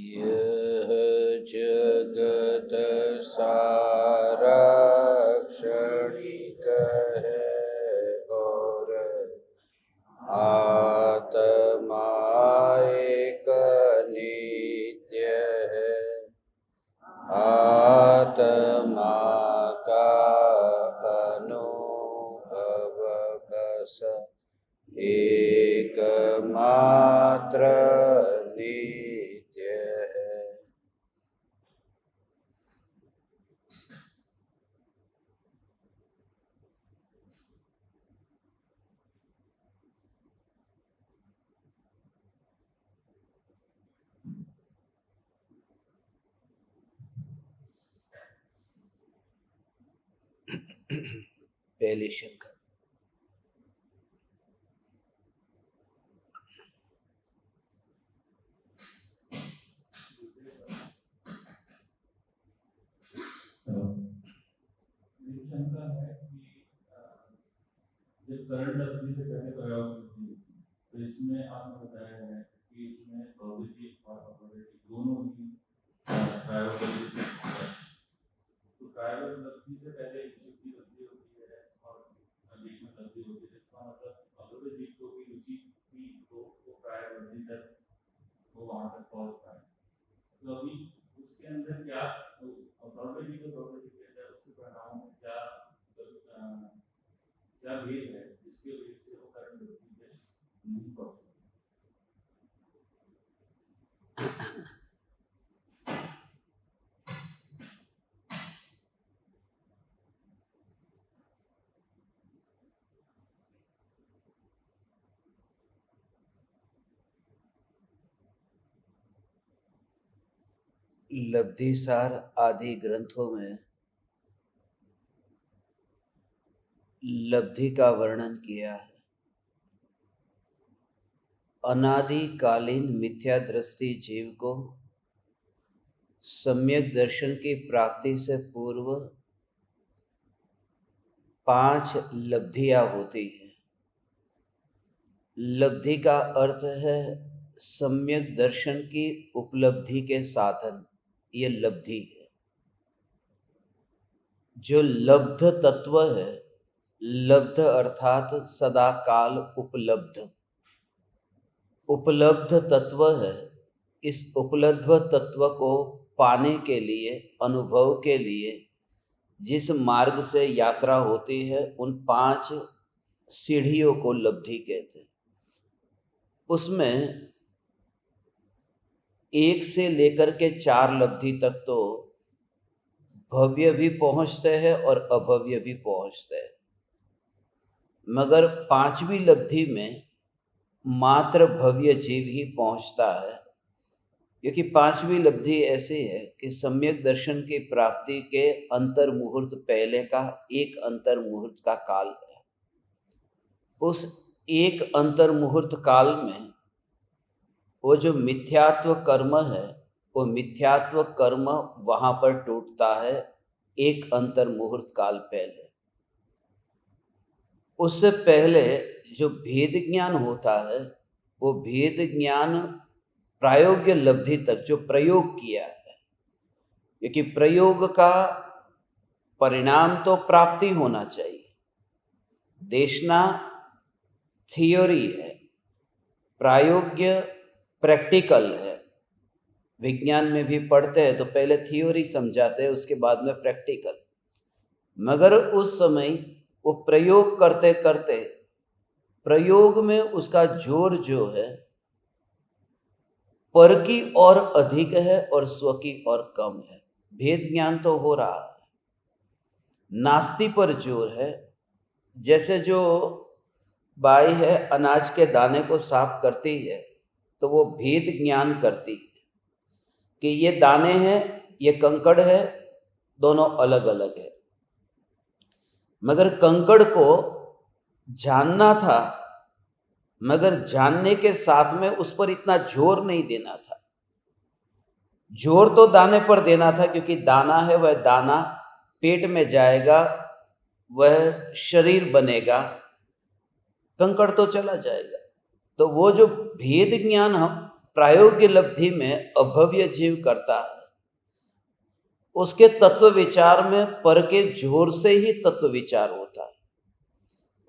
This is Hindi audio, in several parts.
यह जगत सारा क्षणिक है और आत्मा एक नित्य है। आत्मा का अनुभव बस एकमात्र नित्य है। पहली शंका। शंका है कि जब करंट अवधि से पहले प्रयोग होती है तो इसमें आपने बताया है कि इसमें प्रोबेबिलिटी और प्रोबेबिलिटी दोनों ही प्रयोग होती है। तो प्रयोग अवधि से पहले शुद्धि अवधि होती है और बीच में अवधि होती है। इसका मतलब अगर जीव को भी रुचि थी तो वो प्रयोग अवधि तक वो वहां तक पहुंच पाए। तो अभी उसके अंदर क्या प्रोबेबिलिटी के अंदर उसके परिणामों में क्या भेद है जिसके वजह से वो करंट अवधि तक नहीं पहुंच सकते। लब्धिसार आदि ग्रंथों में लब्धि का वर्णन किया है। अनादिकालीन मिथ्या दृष्टि जीव को सम्यक दर्शन की प्राप्ति से पूर्व 5 लब्धियां होती हैं। लब्धि का अर्थ है सम्यक दर्शन की उपलब्धि के साधन, ये लब्धि है। जो लब्ध तत्व है, लब्ध अर्थात सदा काल उपलब्ध, उपलब्ध तत्व है। इस उपलब्ध तत्व को पाने के लिए, अनुभव के लिए जिस मार्ग से यात्रा होती है उन 5 सीढ़ियों को लब्धि कहते हैं। उसमें 1 से लेकर के 4 लब्धि तक तो भव्य भी पहुंचते हैं और अभव्य भी पहुंचते हैं, मगर 5वीं लब्धि में मात्र भव्य जीव ही पहुंचता है, क्योंकि 5वीं लब्धि ऐसी है कि सम्यक दर्शन की प्राप्ति के अंतर मुहूर्त पहले का एक अंतर मुहूर्त का काल है। उस एक अंतर मुहूर्त काल में वो जो मिथ्यात्व कर्म है, वो मिथ्यात्व कर्म वहां पर टूटता है एक अंतर मुहूर्त काल पहले। उससे पहले जो भेद ज्ञान होता है, वो भेद ज्ञान प्रायोग्य लब्धि तक जो प्रयोग किया है, क्योंकि प्रयोग का परिणाम तो प्राप्ति होना चाहिए। देशना थियोरी है, प्रायोग्य प्रैक्टिकल है। विज्ञान में भी पढ़ते हैं तो पहले थियोरी समझाते हैं, उसके बाद में प्रैक्टिकल। मगर उस समय वो प्रयोग करते करते प्रयोग में उसका जोर जो है पर की और अधिक है और स्व की और कम है। भेद ज्ञान तो हो रहा है, नास्ति पर जोर है। जैसे जो बाई है अनाज के दाने को साफ करती है तो वो भेद ज्ञान करती है कि ये दाने हैं, ये कंकड़ है, दोनों अलग अलग है। मगर कंकड़ को जानना था, मगर जानने के साथ में उस पर इतना जोर नहीं देना था। जोर तो दाने पर देना था, क्योंकि दाना है, वह दाना पेट में जाएगा, वह शरीर बनेगा, कंकड़ तो चला जाएगा। तो वो जो भेद ज्ञान हम प्रायोगिक लब्धि में अभव्य जीव करता है, उसके तत्व विचार में पर के जोर से ही तत्व विचार होता है।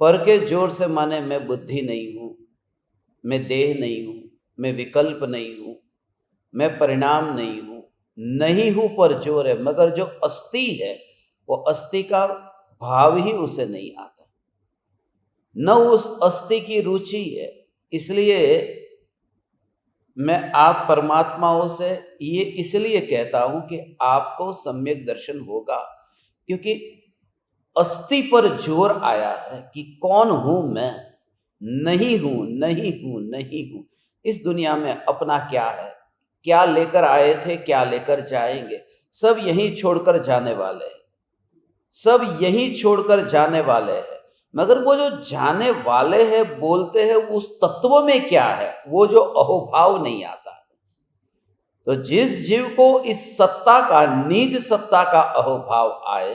पर के जोर से माने मैं बुद्धि नहीं हूं, मैं देह नहीं हूं, मैं विकल्प नहीं हूं, मैं परिणाम नहीं हूं, नहीं हूं पर जोर है, मगर जो अस्थि है वो अस्थि का भाव ही उसे नहीं आता, न उस अस्थि की रुचि है। इसलिए मैं आप परमात्माओं से ये इसलिए कहता हूं कि आपको सम्यक दर्शन होगा, क्योंकि अस्थि पर जोर आया है कि कौन हूं मैं, नहीं हूं, नहीं हूं, नहीं हूं। इस दुनिया में अपना क्या है, क्या लेकर आए थे, क्या लेकर जाएंगे, सब यहीं छोड़कर जाने वाले हैं, सब यहीं छोड़कर जाने वाले हैं। मगर वो जो जाने वाले हैं बोलते हैं, उस तत्व में क्या है, वो जो अहोभाव नहीं आता है। तो जिस जीव को इस सत्ता का, निज सत्ता का अहोभाव आए,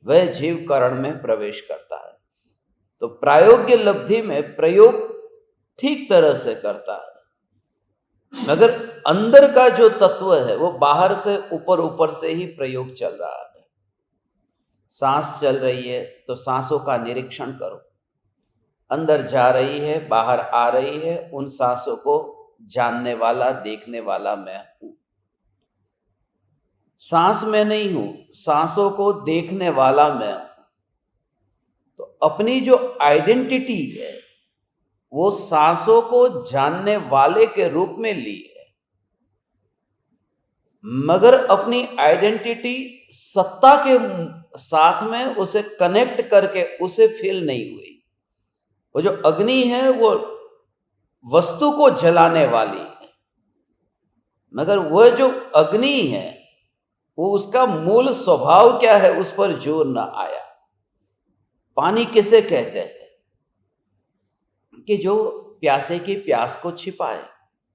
वह जीव करण में प्रवेश करता है। तो प्रायोग्य लब्धि में प्रयोग ठीक तरह से करता है, मगर अंदर का जो तत्व है वो बाहर से ऊपर ऊपर से ही प्रयोग चल रहा है। सांस चल रही है तो सांसों का निरीक्षण करो, अंदर जा रही है, बाहर आ रही है, उन सांसों को जानने वाला, देखने वाला मैं हूं। सांस मैं नहीं हूं, सांसों को देखने वाला मैं हूं। तो अपनी जो आइडेंटिटी है वो सांसों को जानने वाले के रूप में ली है, मगर अपनी आइडेंटिटी सत्ता के साथ में उसे कनेक्ट करके उसे फील नहीं हुई। वो जो अग्नि है वो वस्तु को जलाने वाली है, मगर वह जो अग्नि है वो उसका मूल स्वभाव क्या है उस पर जोर न आया। पानी किसे कहते हैं कि जो प्यासे की प्यास को छिपाए,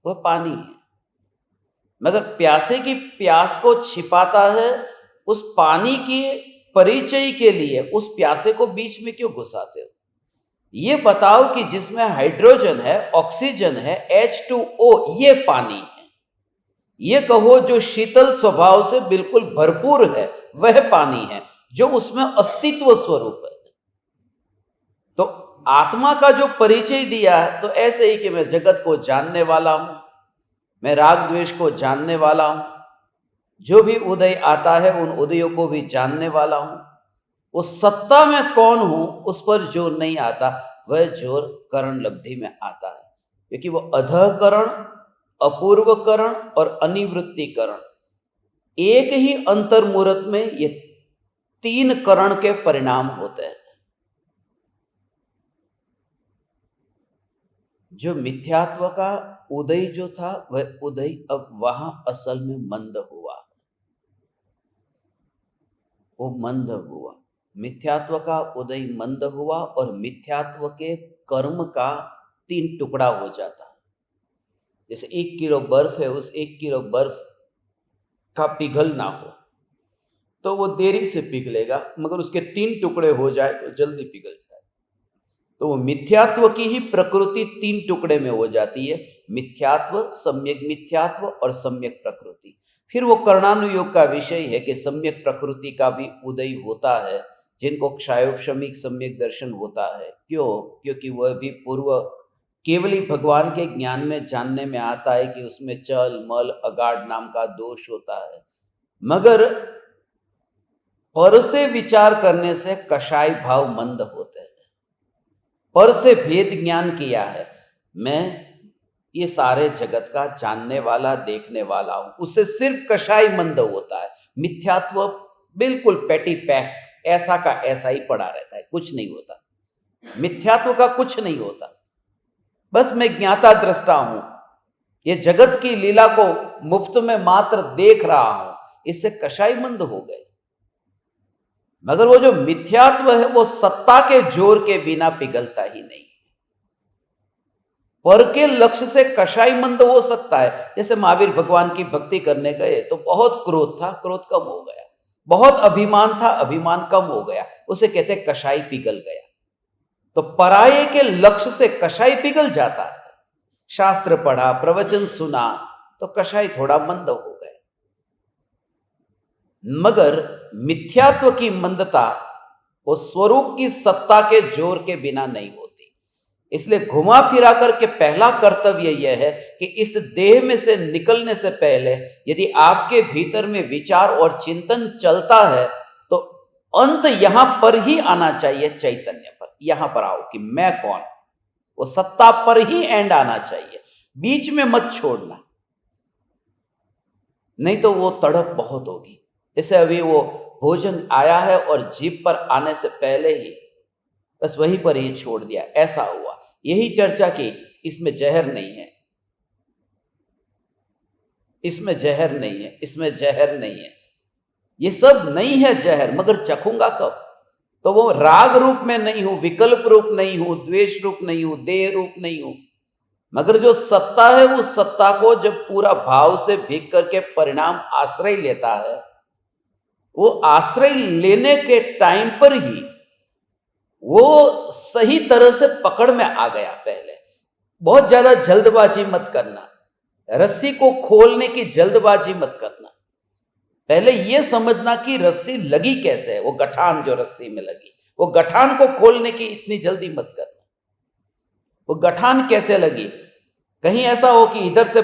वह पानी है। मगर प्यासे की प्यास को छिपाता है, उस पानी की परिचय के लिए उस प्यासे को बीच में क्यों घुसाते हो? ये बताओ कि जिसमें हाइड्रोजन है, ऑक्सीजन है, H2O, ये पानी है। ये कहो जो शीतल स्वभाव से बिल्कुल भरपूर है, वह पानी है जो उसमें अस्तित्व स्वरूप है। तो आत्मा का जो परिचय दिया है, तो ऐसे ही कि मैं जगत को जानने वाला हूं, मैं राग द्वेष को जानने वाला हूं, जो भी उदय आता है उन उदयों को भी जानने वाला हूं। वो सत्ता में कौन हूं उस पर जोर नहीं आता, वह जोर करण लब्धि में आता है। क्योंकि वो अधःकरण, अपूर्वकरण और अनिवृत्तिकरण, एक ही अंतर्मुहूर्त में ये तीन करण के परिणाम होते हैं। जो मिथ्यात्व का उदय जो था, वह उदय अब वहां असल में मंद हुआ, वो मंद हुआ। मिथ्यात्व का उदय मंद हुआ और मिथ्यात्व के कर्म का तीन टुकड़ा हो जाता है। जैसे 1 किलो बर्फ है, उस 1 किलो बर्फ का पिघलना हो तो वो देरी से पिघलेगा, मगर उसके 3 टुकड़े हो जाए तो जल्दी पिघल जाए। तो वो मिथ्यात्व की ही प्रकृति 3 टुकड़े में हो जाती है, मिथ्यात्व, सम्यक मिथ्यात्व और सम्यक प्रकृति। फिर वो कर्णानुयोग का विषय है कि सम्यक प्रकृति का भी उदय होता है, जिनको क्षयोपशमिक सम्यक दर्शन होता है। क्यों? क्योंकि वह भी पूर्व केवली भगवान के ज्ञान में जानने में आता है कि उसमें चल, मल, अगाढ़ नाम का दोष होता है, मगर पर से विचार करने से कषाय भाव मंद होते हैं। पर से भेद ज्ञान किया है, मैं ये सारे जगत का जानने वाला, देखने वाला हूं, उससे सिर्फ कषाय मंद होता है। मिथ्यात्व बिल्कुल पेटी पैक, ऐसा का ऐसा ही पड़ा रहता है, कुछ नहीं होता। मिथ्यात्व का कुछ नहीं होता, बस मैं ज्ञाता दृष्टा हूं, ये जगत की लीला को मुफ्त में मात्र देख रहा हूं, इससे कषाय मंद हो गए। मगर वो जो मिथ्यात्व है वो सत्ता के जोर के बिना पिघलता ही नहीं। पर के लक्ष्य से कषाय मंद हो सकता है। जैसे महावीर भगवान की भक्ति करने गए तो बहुत क्रोध था, क्रोध कम हो गया। बहुत अभिमान था, अभिमान कम हो गया, उसे कहते कषाय पिघल गया। तो पराये के लक्ष्य से कषाय पिघल जाता है। शास्त्र पढ़ा, प्रवचन सुना, तो कषाय थोड़ा मंद हो गए। मगर मिथ्यात्व की मंदता वो स्वरूप की सत्ता के जोर के बिना नहीं होती। इसलिए घुमा फिरा करके पहला कर्तव्य यह है कि इस देह में से निकलने से पहले यदि आपके भीतर में विचार और चिंतन चलता है तो अंत यहां पर ही आना चाहिए, चैतन्य पर। यहां पर आओ कि मैं कौन, वो सत्ता पर ही एंड आना चाहिए, बीच में मत छोड़ना, नहीं तो वो तड़प बहुत होगी। इसे अभी वो भोजन आया है और जीभ पर आने से पहले ही बस वहीं पर ही छोड़ दिया, ऐसा हुआ। यही चर्चा की, इसमें जहर नहीं है, इसमें जहर नहीं है, इसमें जहर नहीं है, ये सब नहीं है जहर, मगर चखूंगा कब? तो वो राग रूप में नहीं हूं, विकल्प रूप नहीं हूं, द्वेष रूप नहीं हूं, देह रूप नहीं हूं, मगर जो सत्ता है उस सत्ता को जब पूरा भाव से भीग करके परिणाम आश्रय लेता है, वो आश्रय लेने के टाइम पर ही वो सही तरह से पकड़ में आ गया। पहले बहुत ज्यादा जल्दबाजी मत करना, रस्सी को खोलने की जल्दबाजी मत करना, पहले ये समझना कि रस्सी लगी कैसे है, वो गठान जो रस्सी में लगी, वो गठान को खोलने की इतनी जल्दी मत करना। वो गठान कैसे लगी? कहीं ऐसा हो कि इधर से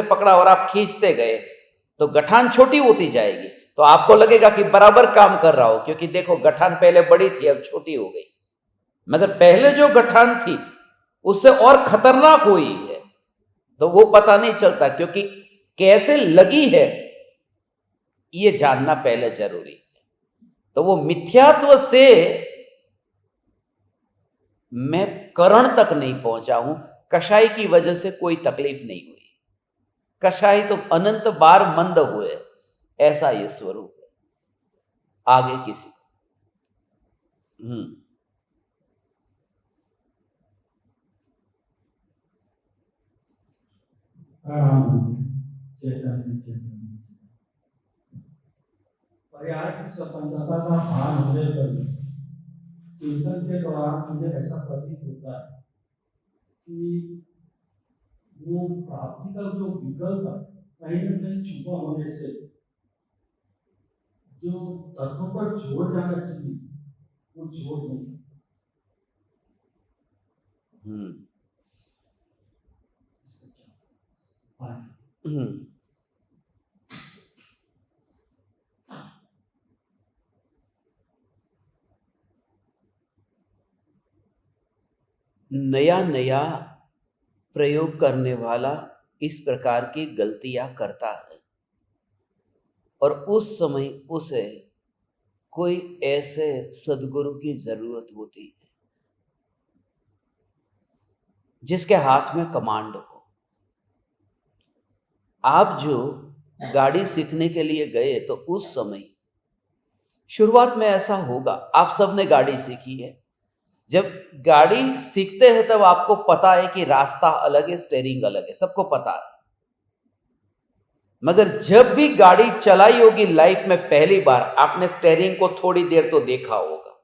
पकड़ा और आप खींचते गए तो गठान छोटी होती जाएगी, तो आपको लगेगा कि बराबर काम कर रहा हो, क्योंकि देखो गठान पहले बड़ी थी अब छोटी हो गई, मगर पहले जो गठान थी उससे और खतरनाक हुई है, तो वो पता नहीं चलता, क्योंकि कैसे लगी है ये जानना पहले जरूरी है। तो वो मिथ्यात्व से मैं करण तक नहीं पहुंचा हूं, कषाय की वजह से कोई तकलीफ नहीं हुई, कषाय तो अनंत बार मंद हुए, ऐसा ये स्वरूप है। आगे किसी को चेतन पर्याय की स्वतंत्रता का भान होने पर चिंतन के दौरान मुझे ऐसा प्रतीत होता है कि वो प्राप्ति का जो विकल्प है कहीं न कहीं छुपा होने से जो तत्वों पर जोर जाना चाहिए वो जोर नहीं। नया नया प्रयोग करने वाला इस प्रकार की गलतियां करता है, और उस समय उसे कोई ऐसे सदगुरु की जरूरत होती है जिसके हाथ में कमांड हो। आप जो गाड़ी सीखने के लिए गए तो उस समय शुरुआत में ऐसा होगा, आप सबने गाड़ी सीखी है, जब गाड़ी सीखते हैं तब आपको पता है कि रास्ता अलग है, स्टेयरिंग अलग है, सबको पता है। मगर जब भी गाड़ी चलाई होगी लाइफ में पहली बार, आपने स्टेयरिंग को थोड़ी देर तो देखा होगा,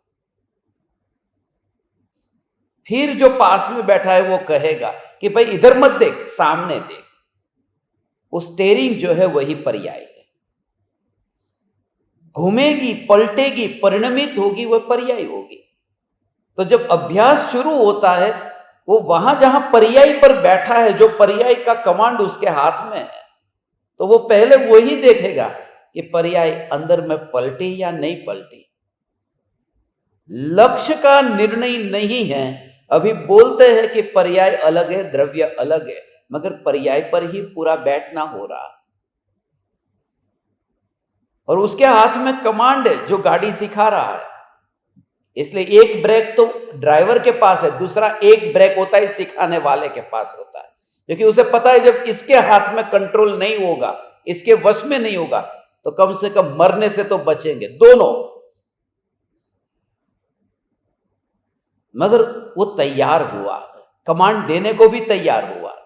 फिर जो पास में बैठा है वो कहेगा कि भाई इधर मत देख, सामने देख। वो स्टेयरिंग जो है वही पर्याय है, घूमेगी, पलटेगी, परिणमित होगी, वह पर्याय होगी। तो जब अभ्यास शुरू होता है, वो वहां जहां पर्याय पर बैठा है, जो पर्याय का कमांड उसके हाथ में है, तो वो पहले वही देखेगा कि पर्याय अंदर में पलटी या नहीं पलटी। लक्ष्य का निर्णय नहीं है। अभी बोलते हैं कि पर्याय अलग है, द्रव्य अलग है, मगर पर्याय पर ही पूरा बैठना हो रहा है, और उसके हाथ में कमांड है जो गाड़ी सिखा रहा है। इसलिए एक ब्रेक तो ड्राइवर के पास है, दूसरा एक ब्रेक होता है सिखाने वाले के पास होता है, क्योंकि उसे पता है जब इसके हाथ में कंट्रोल नहीं होगा, इसके वश में नहीं होगा, तो कम से कम मरने से तो बचेंगे दोनों। मगर वो तैयार हुआ, कमांड देने को भी तैयार हुआ।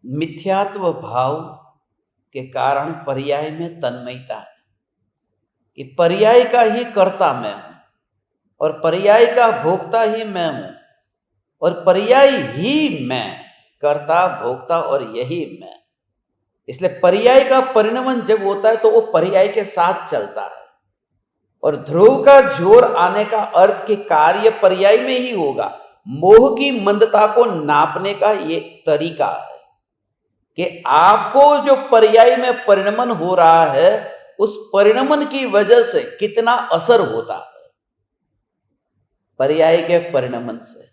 मिथ्यात्व भाव के कारण पर्याय में तन्मयता है कि पर्याय का ही कर्ता मैं हूं और पर्याय का भोक्ता ही मैं हूं और पर्याय ही मैं, कर्ता भोक्ता और यही मैं। इसलिए पर्याय का परिणमन जब होता है तो वो पर्याय के साथ चलता है और ध्रुव का जोर आने का अर्थ कि कार्य पर्याय में ही होगा। मोह की मंदता को नापने का ये तरीका है कि आपको जो पर्याय में परिणमन हो रहा है उस परिणमन की वजह से कितना असर होता है पर्याय के परिणमन से।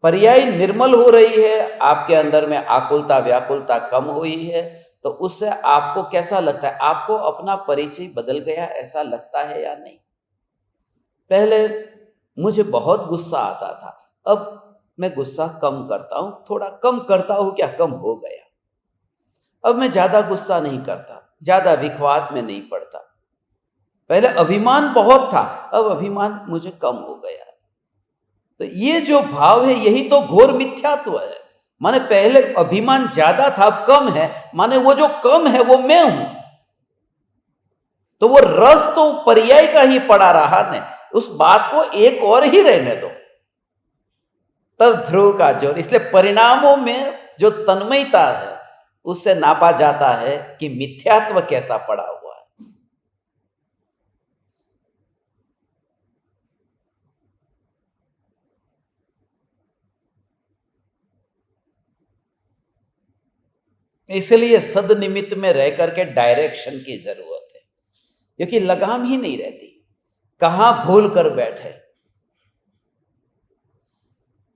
पर्याय निर्मल हो रही है, आपके अंदर में आकुलता व्याकुलता कम हुई है, तो उससे आपको कैसा लगता है? आपको अपना परिचय बदल गया ऐसा लगता है या नहीं? पहले मुझे बहुत गुस्सा आता था, अब मैं गुस्सा कम करता हूं, थोड़ा कम करता हूं, क्या कम हो गया। अब मैं ज्यादा गुस्सा नहीं करता, ज्यादा विखवाद में नहीं पड़ता। पहले अभिमान बहुत था, अब अभिमान मुझे कम हो गया। तो ये जो भाव है यही तो घोर मिथ्यात्व है। माने पहले अभिमान ज्यादा था, अब कम है, माने वो जो कम है वो मैं हूं। तो वो रस तो पर्याय का ही पड़ा रहा ने, उस बात को एक और ही रहने दो, तब ध्रुव का जोर। इसलिए परिणामों में जो तन्मयता है उससे नापा जाता है कि मिथ्यात्व कैसा पड़ा हुआ है। इसलिए सदनिमित्त में रह करके डायरेक्शन की जरूरत है, क्योंकि लगाम ही नहीं रहती, कहां भूल कर बैठे।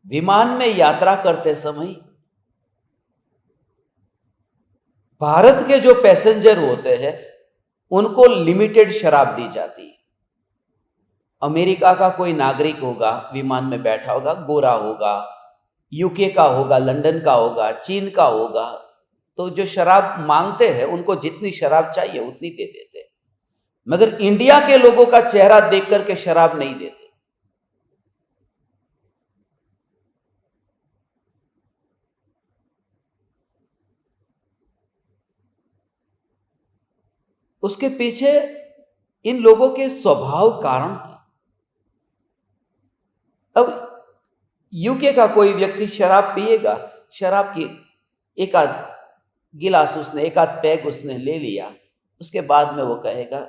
विमान में यात्रा करते समय भारत के जो पैसेंजर होते हैं उनको लिमिटेड शराब दी जाती है। अमेरिका का कोई नागरिक होगा, विमान में बैठा होगा, गोरा होगा, यूके का होगा, लंदन का होगा, चीन का होगा, तो जो शराब मांगते हैं उनको जितनी शराब चाहिए उतनी दे देते हैं। मगर इंडिया के लोगों का चेहरा देख करके शराब नहीं देते। उसके पीछे इन लोगों के स्वभाव कारण है। अब यूके का कोई व्यक्ति शराब पिएगा, शराब की एक आध गिलास उसने, एक आध पैग उसने ले लिया, उसके बाद में वो कहेगा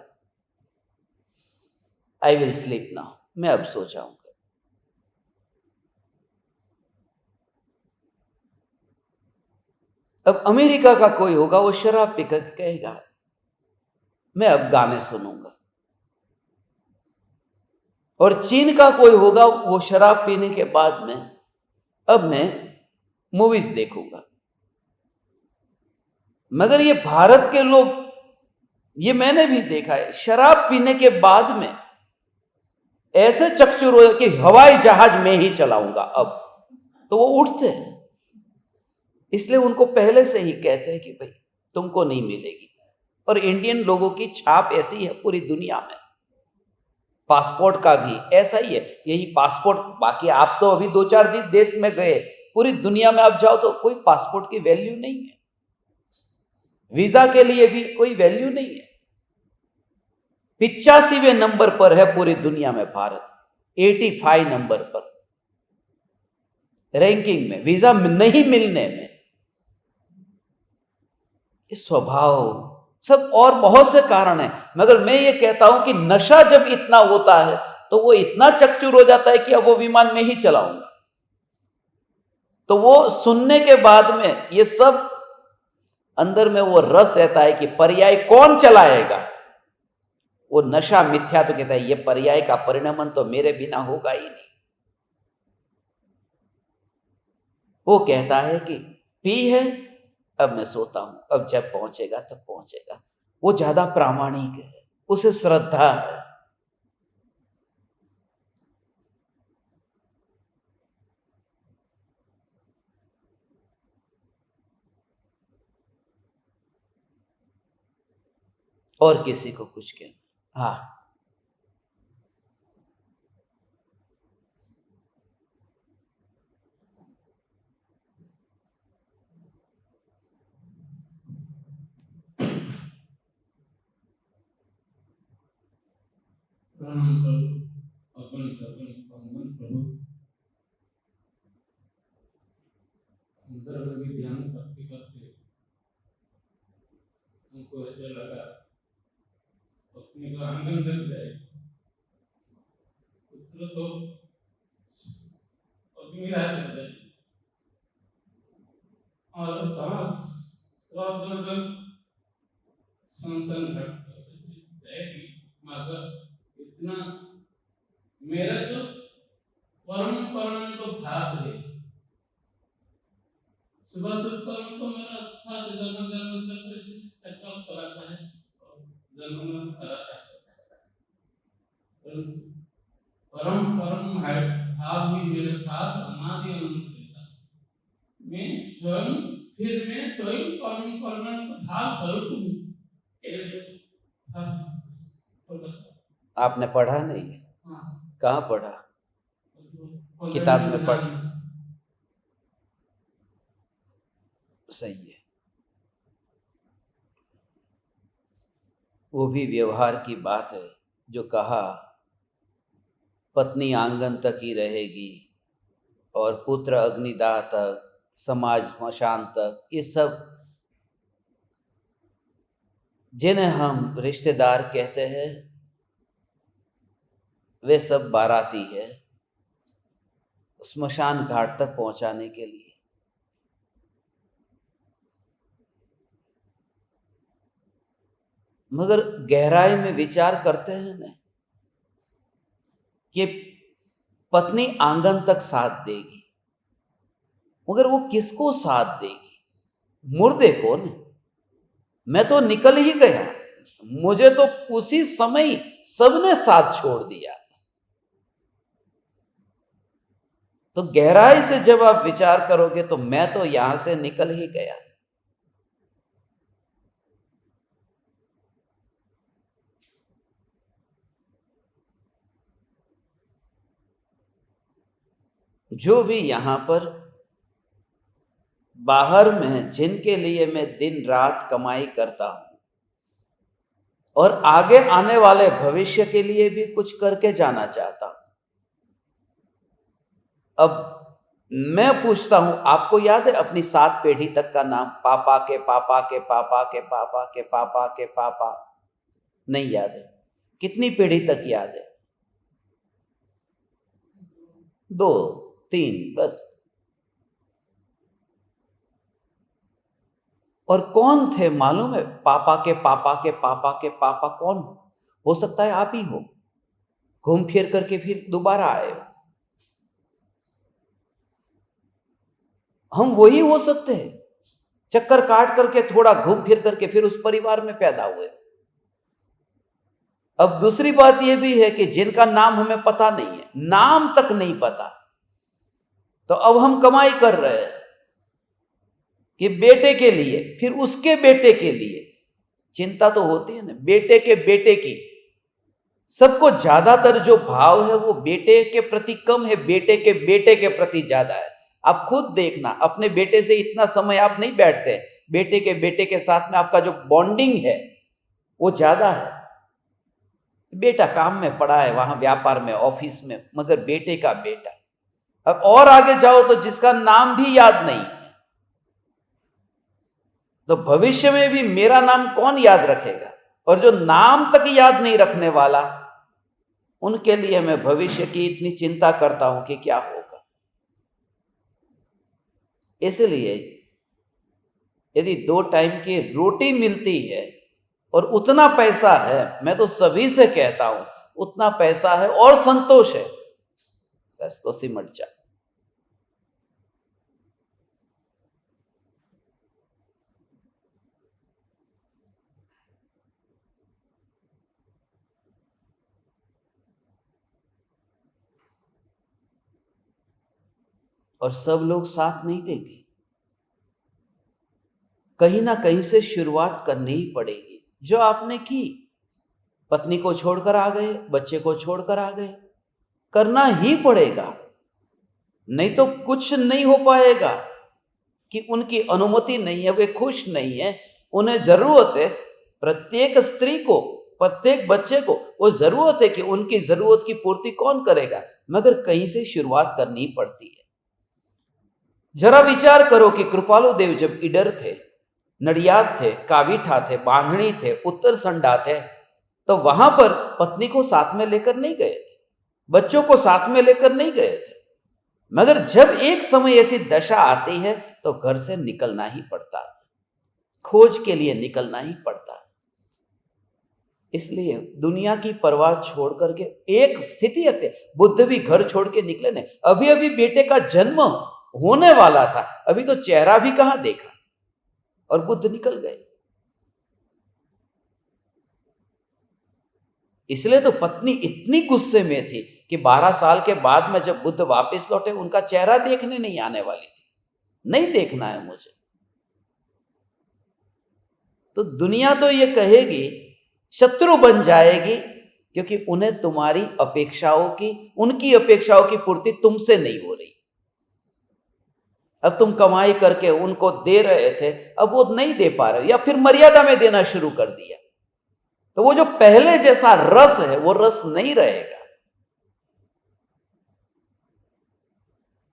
आई विल स्लीप नाउ, मैं अब सो जाऊंगा। अब अमेरिका का कोई होगा, वो शराब पीकर कहेगा मैं अब गाने सुनूंगा। और चीन का कोई होगा, वो शराब पीने के बाद में अब मैं मूवीज देखूंगा। मगर ये भारत के लोग, ये मैंने भी देखा है, शराब पीने के बाद में ऐसे चकचुर हो कि हवाई जहाज में ही चलाऊंगा अब, तो वो उठते हैं। इसलिए उनको पहले से ही कहते हैं कि भाई तुमको नहीं मिलेगी। और इंडियन लोगों की छाप ऐसी है पूरी दुनिया में, पासपोर्ट का भी ऐसा ही है, यही पासपोर्ट। बाकी आप तो अभी 2-4 दिन देश में गए, पूरी दुनिया में आप जाओ तो कोई पासपोर्ट की वैल्यू नहीं है, वीजा के लिए भी कोई वैल्यू नहीं है। 85वें नंबर पर है पूरी दुनिया में भारत, 85 नंबर पर रैंकिंग में, वीजा नहीं मिलने में। स्वभाव सब और बहुत से कारण है, मगर मैं ये कहता हूं कि नशा जब इतना होता है तो वो इतना चकचूर हो जाता है कि अब वो विमान में ही चलाऊंगा। तो वो सुनने के बाद में ये सब अंदर में वो रस रहता है कि पर्याय कौन चलाएगा। वो नशा मिथ्या तो कहता है ये पर्याय का परिणमन तो मेरे बिना होगा ही नहीं। वो कहता है कि पी है, अब मैं सोता हूं, अब जब पहुंचेगा तब पहुंचेगा। वो ज्यादा प्रामाणिक है, उसे श्रद्धा है। और किसी को कुछ कहना, हाँ प्रणाम प्रभु, अपन पावन प्रभु। अंदर में भी ध्यान करते करते हमको ऐसे लगा अपने को आंगन लग जाए, पुत्र तो अग्नि रात लग जाए और समाज सब संसन घट मगर इतना मेरा जो परम परम तो भाव है, सुबह सुबह तो मेरा साथ जन्म तक चेकअप कराता है और जन्म कराता है, परम परम है भाव ही मेरे साथ अनादि अनंत रहता है। मैं स्वयं परम परम भाव स्वरूप हूँ। आपने पढ़ा नहीं है? हाँ। कहाँ पढ़ा? किताब में पढ़। सही है। वो भी व्यवहार की बात है जो कहा पत्नी आंगन तक ही रहेगी और पुत्र अग्निदाह तक, समाज स्मशान तक, ये सब जिन्हें हम रिश्तेदार कहते हैं वे सब बाराती है स्मशान घाट तक पहुंचाने के लिए। मगर गहराई में विचार करते हैं ना कि पत्नी आंगन तक साथ देगी, मगर वो किसको साथ देगी? मुर्दे को न। मैं तो निकल ही गया, मुझे तो उसी समय सबने साथ छोड़ दिया। तो गहराई से जब आप विचार करोगे तो मैं तो यहां से निकल ही गया। जो भी यहां पर बाहर में जिनके लिए मैं दिन रात कमाई करता हूं और आगे आने वाले भविष्य के लिए भी कुछ करके जाना चाहता हूं। अब मैं पूछता हूं, आपको याद है अपनी 7 पीढ़ी तक का नाम? पापा के पापा के पापा के पापा के पापा के पापा नहीं याद है? कितनी पीढ़ी तक याद है? 2 3 बस। और कौन थे मालूम है? पापा के पापा के पापा के पापा कौन? हो सकता है आप ही हो, घूम फिर करके फिर दोबारा आए हो। हम वही हो सकते हैं, चक्कर काट करके थोड़ा घूम फिर करके फिर उस परिवार में पैदा हुए। अब दूसरी बात यह भी है कि जिनका नाम हमें पता नहीं है, नाम तक नहीं पता, तो अब हम कमाई कर रहे हैं कि बेटे के लिए, फिर उसके बेटे के लिए। चिंता तो होती है ना, बेटे के बेटे की। सबको ज्यादातर जो भाव है वो बेटे के प्रति कम है, बेटे के बेटे के प्रति ज्यादा है। आप खुद देखना, अपने बेटे से इतना समय आप नहीं बैठते, बेटे के बेटे के साथ में आपका जो बॉन्डिंग है वो ज्यादा है। बेटा काम में पड़ा है, वहां व्यापार में, ऑफिस में, मगर बेटे का बेटा है। अब और आगे जाओ तो जिसका नाम भी याद नहीं है, तो भविष्य में भी मेरा नाम कौन याद रखेगा? और जो नाम तक याद नहीं रखने वाला, उनके लिए मैं भविष्य की इतनी चिंता करता हूं कि क्या होगा। इसलिए यदि 2 टाइम की रोटी मिलती है और उतना पैसा है, मैं तो सभी से कहता हूं उतना पैसा है और संतोष है, बस तो सिमट जा। और सब लोग साथ नहीं देंगे, कहीं ना कहीं से शुरुआत करनी ही पड़ेगी। जो आपने की, पत्नी को छोड़कर आ गए, बच्चे को छोड़कर आ गए, करना ही पड़ेगा, नहीं तो कुछ नहीं हो पाएगा। कि उनकी अनुमति नहीं है, वे खुश नहीं है, उन्हें जरूरत है प्रत्येक स्त्री को, प्रत्येक बच्चे को वो जरूरत है कि उनकी जरूरत की पूर्ति कौन करेगा, मगर कहीं से शुरुआत करनी पड़ती है। जरा विचार करो कि कृपालु देव जब इडर थे, नडियाद थे, कावीठा थे, बांधणी थे, उत्तर संडा थे, तो वहां पर पत्नी को साथ में लेकर नहीं गए थे, बच्चों को साथ में लेकर नहीं गए थे। मगर जब एक समय ऐसी दशा आती है तो घर से निकलना ही पड़ता है, खोज के लिए निकलना ही पड़ता है। इसलिए दुनिया की परवाह छोड़ करके एक स्थिति आती है, बुद्ध भी घर छोड़ के निकले नहीं। अभी अभी बेटे का जन्म होने वाला था, अभी तो चेहरा भी कहां देखा, और बुद्ध निकल गए। इसलिए तो पत्नी इतनी गुस्से में थी कि 12 साल के बाद में जब बुद्ध वापस लौटे, उनका चेहरा देखने नहीं आने वाली थी, नहीं देखना है मुझे। तो दुनिया तो ये कहेगी, शत्रु बन जाएगी, क्योंकि उन्हें तुम्हारी अपेक्षाओं की, उनकी अपेक्षाओं की पूर्ति तुमसे नहीं हो रही। अब तुम कमाई करके उनको दे रहे थे, अब वो नहीं दे पा रहे, या फिर मर्यादा में देना शुरू कर दिया, तो वो जो पहले जैसा रस है वो रस नहीं रहेगा,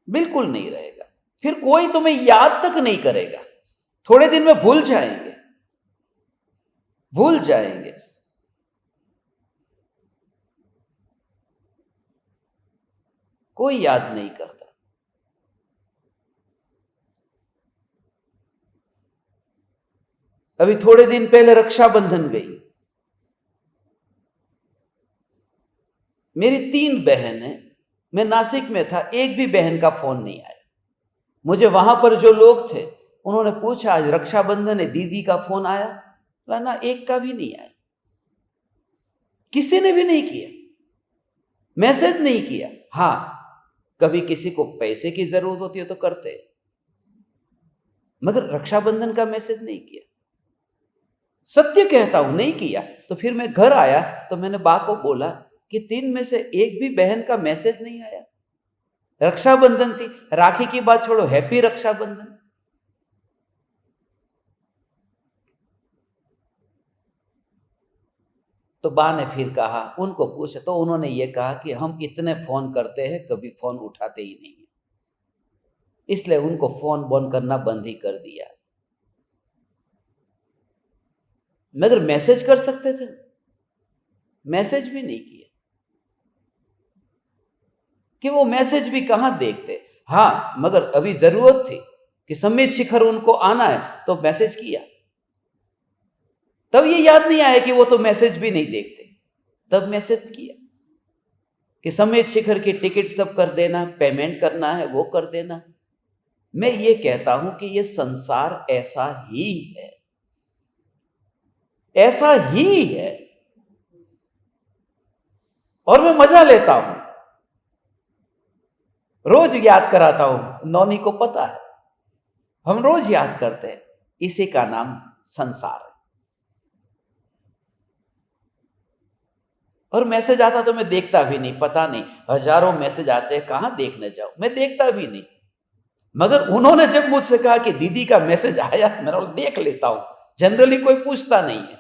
बिल्कुल नहीं रहेगा। फिर कोई तुम्हें याद तक नहीं करेगा, थोड़े दिन में भूल जाएंगे, भूल जाएंगे। कोई याद नहीं करता। अभी थोड़े दिन पहले रक्षाबंधन गई, मेरी 3 बहनें, मैं नासिक में था, एक भी बहन का फोन नहीं आया मुझे। वहां पर जो लोग थे उन्होंने पूछा, आज रक्षाबंधन है, दीदी का फोन आया? ना, एक का भी नहीं आया, किसी ने भी नहीं किया, मैसेज नहीं किया। हाँ, कभी किसी को पैसे की जरूरत होती है तो करते, मगर रक्षाबंधन का मैसेज नहीं किया। सत्य कहता हूं, नहीं किया। तो फिर मैं घर आया तो मैंने बा को बोला कि 3 में से एक भी बहन का मैसेज नहीं आया। रक्षाबंधन थी, राखी की बात छोड़ो, हैप्पी रक्षाबंधन। तो बा ने फिर कहा, उनको पूछा, तो उन्होंने ये कहा कि हम इतने फोन करते हैं, कभी फोन उठाते ही नहीं है, इसलिए उनको फोन बोन करना बंद ही कर दिया। मगर मैसेज कर सकते थे, मैसेज भी नहीं किया, कि वो मैसेज भी कहां देखते। हाँ, मगर अभी जरूरत थी कि समित शिखर उनको आना है तो मैसेज किया, तब ये याद नहीं आया कि वो तो मैसेज भी नहीं देखते, तब मैसेज किया कि समित शिखर की टिकट सब कर देना, पेमेंट करना है वो कर देना। मैं ये कहता हूं कि ये संसार ऐसा ही है, ऐसा ही है, और मैं मजा लेता हूं, रोज याद कराता हूं, नौनी को पता है, हम रोज याद करते हैं। इसी का नाम संसार है। और मैसेज आता तो मैं देखता भी नहीं, पता नहीं हजारों मैसेज आते हैं, कहां देखने जाऊं, मैं देखता भी नहीं। मगर उन्होंने जब मुझसे कहा कि दीदी का मैसेज आया, मैंने बोला देख लेता हूं, जनरली कोई पूछता नहीं है।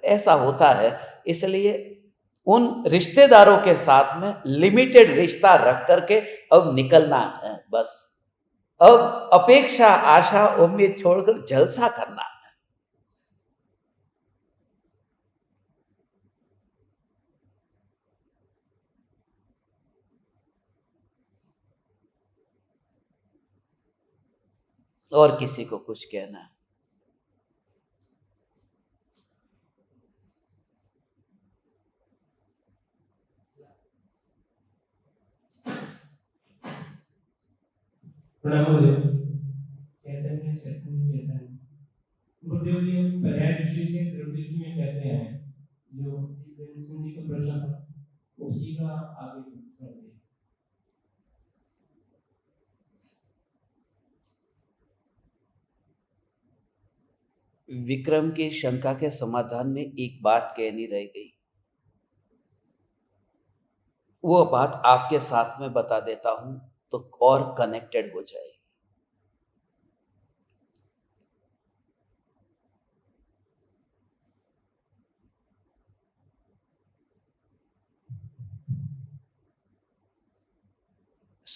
ऐसा होता है, इसलिए उन रिश्तेदारों के साथ में लिमिटेड रिश्ता रख करके अब निकलना है बस। अब अपेक्षा, आशा, उम्मीद छोड़कर जलसा करना है। और किसी को कुछ कहना है? प्रणामोदय। चैतन्य चैतन्य चैतन्य गुरुदेव जी, हम पर्याय दृष्टि से द्रव्य दृष्टि में कैसे हैं? जो प्रेमचंद जी का प्रश्न था उसी का आगे कर दिया। विक्रम की शंका के समाधान में एक बात कहनी रह गई, वो बात आपके साथ में बता देता हूं तो और कनेक्टेड हो जाएगी।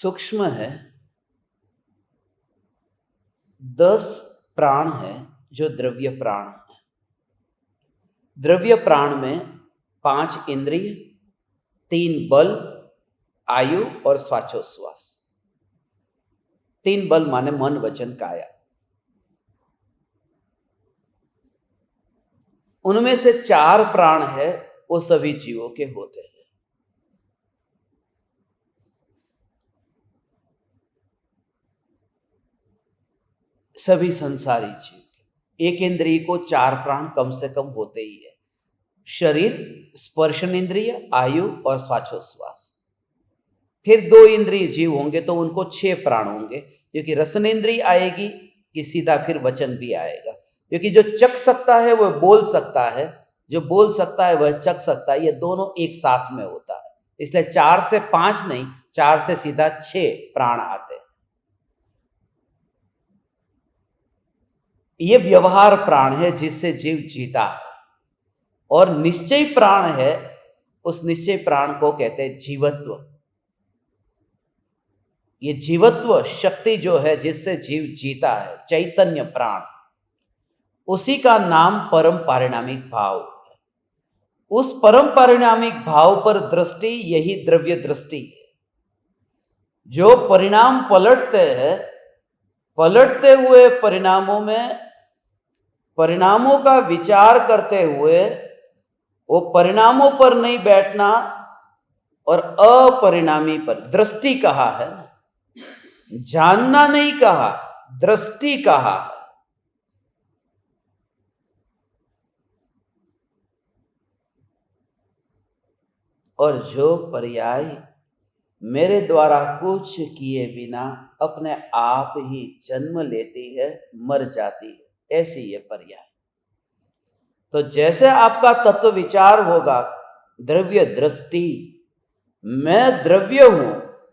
सूक्ष्म है, 10 प्राण है जो द्रव्य प्राण है। द्रव्य प्राण में 5 इंद्रिय, 3 बल, आयु और श्वासोच्छ्वास। 3 बल माने मन, वचन, काया। उनमें से 4 प्राण है वो सभी जीवों के होते हैं। सभी संसारी जीव के एक इंद्रिय को 4 प्राण कम से कम होते ही है। शरीर, स्पर्शन इंद्रिय, आयु और श्वासोच्छ्वास। फिर 2 इंद्रिय जीव होंगे तो उनको 6 प्राण होंगे, क्योंकि रसन इंद्रिय आएगी कि सीधा फिर वचन भी आएगा। क्योंकि जो चख सकता है वह बोल सकता है, जो बोल सकता है वह चख सकता है। ये दोनों एक साथ में होता है, इसलिए 4 से 5 नहीं, 4 से सीधा 6 प्राण आते हैं। ये व्यवहार प्राण है जिससे जीव जीता है, और निश्चय प्राण है, उस निश्चय प्राण को कहते हैं जीवत्व। ये जीवत्व शक्ति जो है जिससे जीव जीता है, चैतन्य प्राण, उसी का नाम परम पारिणामिक भाव है। उस परम पारिणामिक भाव पर दृष्टि यही द्रव्य दृष्टि है। जो परिणाम पलटते हैं, पलटते हुए परिणामों में परिणामों का विचार करते हुए वो परिणामों पर नहीं बैठना और अपरिणामी पर दृष्टि कहा है ना, जानना नहीं कहा, दृष्टि कहा है। और जो पर्याय मेरे द्वारा कुछ किए बिना अपने आप ही जन्म लेती है, मर जाती है, ऐसी ये पर्याय। तो जैसे आपका तत्व विचार होगा, द्रव्य दृष्टि, मैं द्रव्य हूं,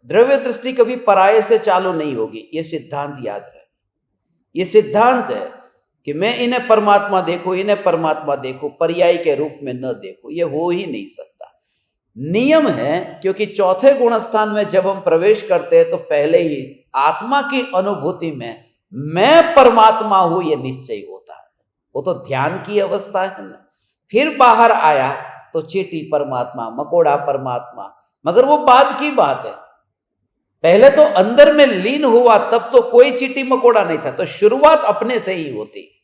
द्रव्य दृष्टि कभी पराये से चालू नहीं होगी। ये सिद्धांत याद रहे। ये सिद्धांत है कि मैं इन्हें परमात्मा देखूं, इन्हें परमात्मा देखूं, पर्याय के रूप में न देखूं, ये हो ही नहीं सकता। नियम है, क्योंकि चौथे गुण स्थान में जब हम प्रवेश करते हैं तो पहले ही आत्मा की अनुभूति में मैं परमात्मा हूं ये निश्चय होता है। वो तो ध्यान की अवस्था है ना। फिर बाहर आया तो चींटी परमात्मा, मकोड़ा परमात्मा, मगर वो बाद की बात है। पहले तो अंदर में लीन हुआ, तब तो कोई चींटी मकोड़ा नहीं था। तो शुरुआत अपने से ही होती है।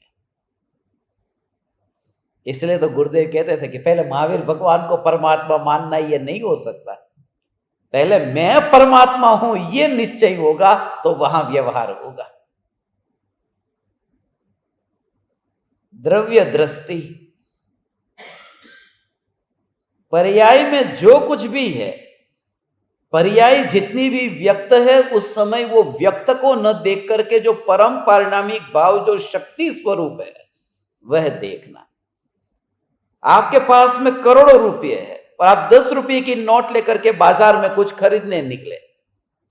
इसलिए तो गुरुदेव कहते थे कि पहले महावीर भगवान को परमात्मा मानना ये नहीं हो सकता, पहले मैं परमात्मा हूं ये निश्चय होगा तो वहां व्यवहार होगा। द्रव्य दृष्टि, पर्याय में जो कुछ भी है, पर्याय जितनी भी व्यक्त है, उस समय वो व्यक्त को न देख करके जो परम पारिणामिक भाव, जो शक्ति स्वरूप है, वह देखना। आपके पास में करोड़ों रुपये है और आप 10 रुपये की नोट लेकर के बाजार में कुछ खरीदने निकले,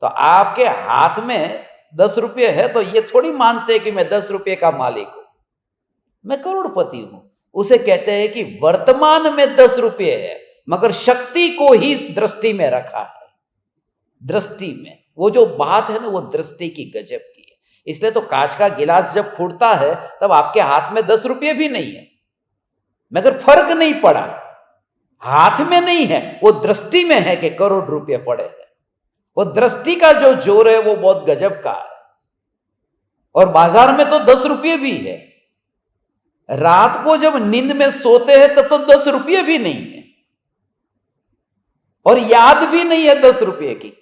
तो आपके हाथ में 10 रुपये है तो ये थोड़ी मानते कि मैं 10 रुपये का मालिक हूं, मैं करोड़पति हूं। उसे कहते हैं कि वर्तमान में 10 रुपये है, मगर शक्ति को ही दृष्टि में रखा है। दृष्टि में वो जो बात है ना, वो दृष्टि की गजब की है। इसलिए तो कांच का गिलास जब फूटता है तब आपके हाथ में 10 रुपये भी नहीं है, मगर फर्क नहीं पड़ा, हाथ में नहीं है, वो दृष्टि में है कि करोड़ रुपये पड़े हैं। वो दृष्टि का जो जोर है वो बहुत गजब का है। और बाजार में तो 10 रुपये भी है। रात को जब नींद में सोते हैं तब तो 10 रुपये भी नहीं है और याद भी नहीं है 10 रुपये की,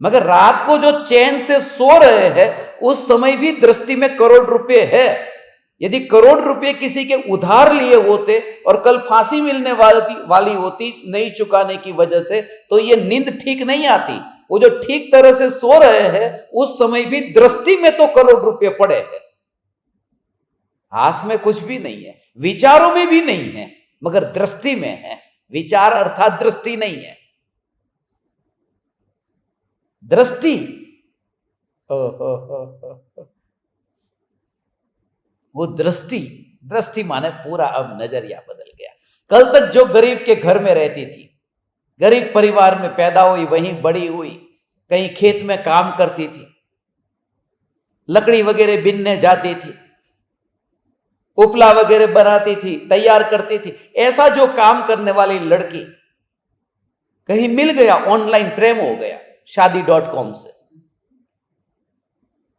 मगर रात को जो चैन से सो रहे हैं उस समय भी दृष्टि में करोड़ रुपये है। यदि करोड़ रुपए किसी के उधार लिए होते और कल फांसी मिलने वाली होती नहीं चुकाने की वजह से, तो ये नींद ठीक नहीं आती। वो जो ठीक तरह से सो रहे हैं उस समय भी दृष्टि में तो करोड़ रुपए पड़े हैं, हाथ में कुछ भी नहीं है, विचारों में भी नहीं है, मगर दृष्टि में है। विचार अर्थात दृष्टि नहीं है, दृष्टि। वो दृष्टि, दृष्टि माने पूरा अब नजरिया बदल गया। कल तक जो गरीब के घर में रहती थी, गरीब परिवार में पैदा हुई, वहीं बड़ी हुई, कहीं खेत में काम करती थी, लकड़ी वगैरह बीनने जाती थी, उपला वगैरह बनाती थी, तैयार करती थी। ऐसा जो काम करने वाली लड़की कहीं मिल गया, ऑनलाइन प्रेम हो गया शादी.com से,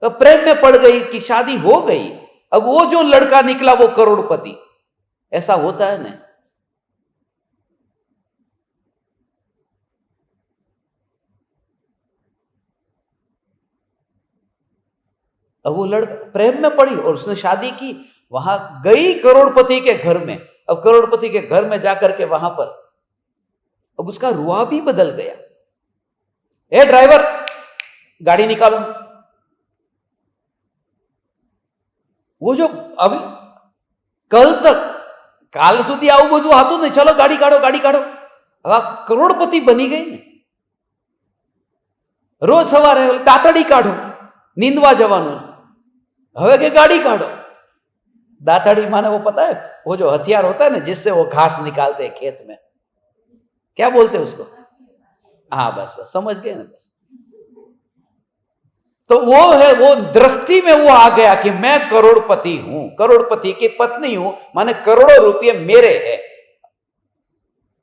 तो प्रेम में पड़ गई कि शादी हो गई। अब वो जो लड़का निकला वो करोड़पति। ऐसा होता है ना। अब वो लड़का प्रेम में पड़ी और उसने शादी की, वहां गई करोड़पति के घर में। अब करोड़पति के घर में जाकर के वहां पर अब उसका रुआब ही बदल गया। ए ड्राइवर, गाड़ी निकालो। वो जो अभी कल तक काल सुधी आવું બધું હતું ને, चलो गाड़ी काढो गाड़ी काढो, હવે કરોડપતિ બની ગઈ ને। રોજ સવારે દાતડી કાઢો, નીંદવા જવાનું, હવે કે गाड़ी काढो। दातड़ी माने वो पता है, वो जो हथियार होता है ना जिससे वो घास निकालते हैं खेत में, क्या बोलते हैं उसको? हाँ बस बस समझ गए ना। बस तो वो है, वो दृष्टि में वो आ गया कि मैं करोड़पति हूं, करोड़पति की पत्नी हूं, माने करोड़ों रुपये मेरे हैं।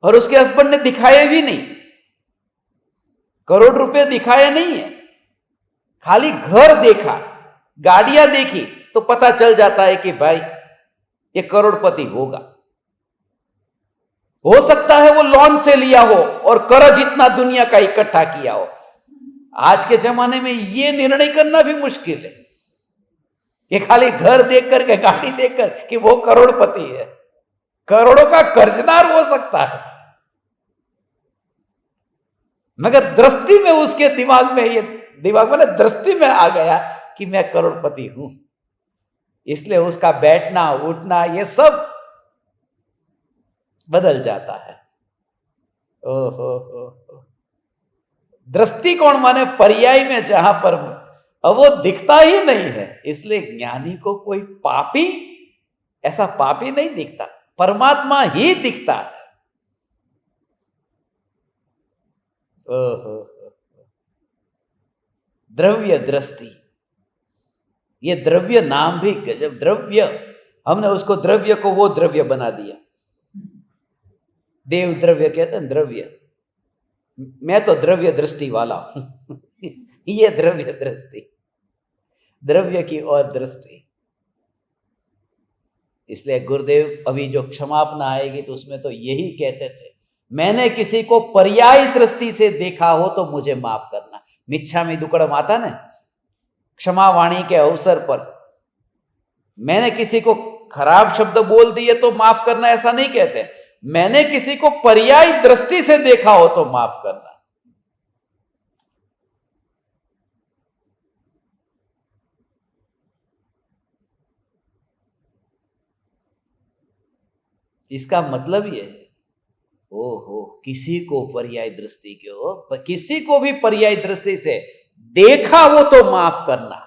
और उसके हस्बैंड ने दिखाए भी नहीं, करोड़ रुपए दिखाए नहीं है, खाली घर देखा, गाड़ियां देखी तो पता चल जाता है कि भाई ये करोड़पति होगा। हो सकता है वो लोन से लिया हो और कर्ज इतना दुनिया का इकट्ठा किया हो। आज के जमाने में ये निर्णय करना भी मुश्किल है कि खाली घर देख करके, गाड़ी देख कर कि वो करोड़पति है। करोड़ों का कर्जदार हो सकता है, मगर दृष्टि में उसके दिमाग में दृष्टि में आ गया कि मैं करोड़पति हूं। इसलिए उसका बैठना उठना ये सब बदल जाता है। ओहो हो। दृष्टिकोण माने पर्याय में जहां पर अब वो दिखता ही नहीं है, इसलिए ज्ञानी को कोई पापी, ऐसा पापी नहीं दिखता, परमात्मा ही दिखता है। ओहो, द्रव्य दृष्टि, ये द्रव्य नाम भी गजब। द्रव्य, हमने उसको द्रव्य को वो द्रव्य बना दिया, देव द्रव्य कहते हैं द्रव्य। मैं तो द्रव्य दृष्टि वाला हूं ये द्रव्य दृष्टि, द्रव्य की और दृष्टि। इसलिए गुरुदेव अभी जो क्षमापना आएगी तो उसमें तो यही कहते थे, मैंने किसी को पर्याय दृष्टि से देखा हो तो मुझे माफ करना। मिच्छामी दुक्कड़म आता ने क्षमा वाणी के अवसर पर, मैंने किसी को खराब शब्द बोल दिए तो माफ करना, ऐसा नहीं कहते। मैंने किसी को पर्याय दृष्टि से देखा हो तो माफ करना। इसका मतलब ये है, ओहो, किसी को पर्याय दृष्टि के हो, किसी को भी पर्याय दृष्टि से देखा हो तो माफ करना।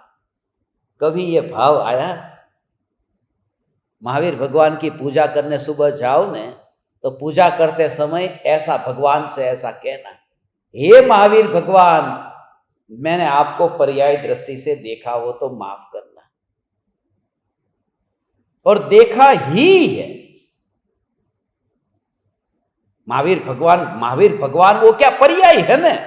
कभी ये भाव आया? महावीर भगवान की पूजा करने सुबह जाओ ने तो पूजा करते समय ऐसा भगवान से ऐसा कहना, हे महावीर भगवान, मैंने आपको पर्याय दृष्टि से देखा हो तो माफ करना। और देखा ही है। महावीर भगवान वो क्या पर्याय है ना।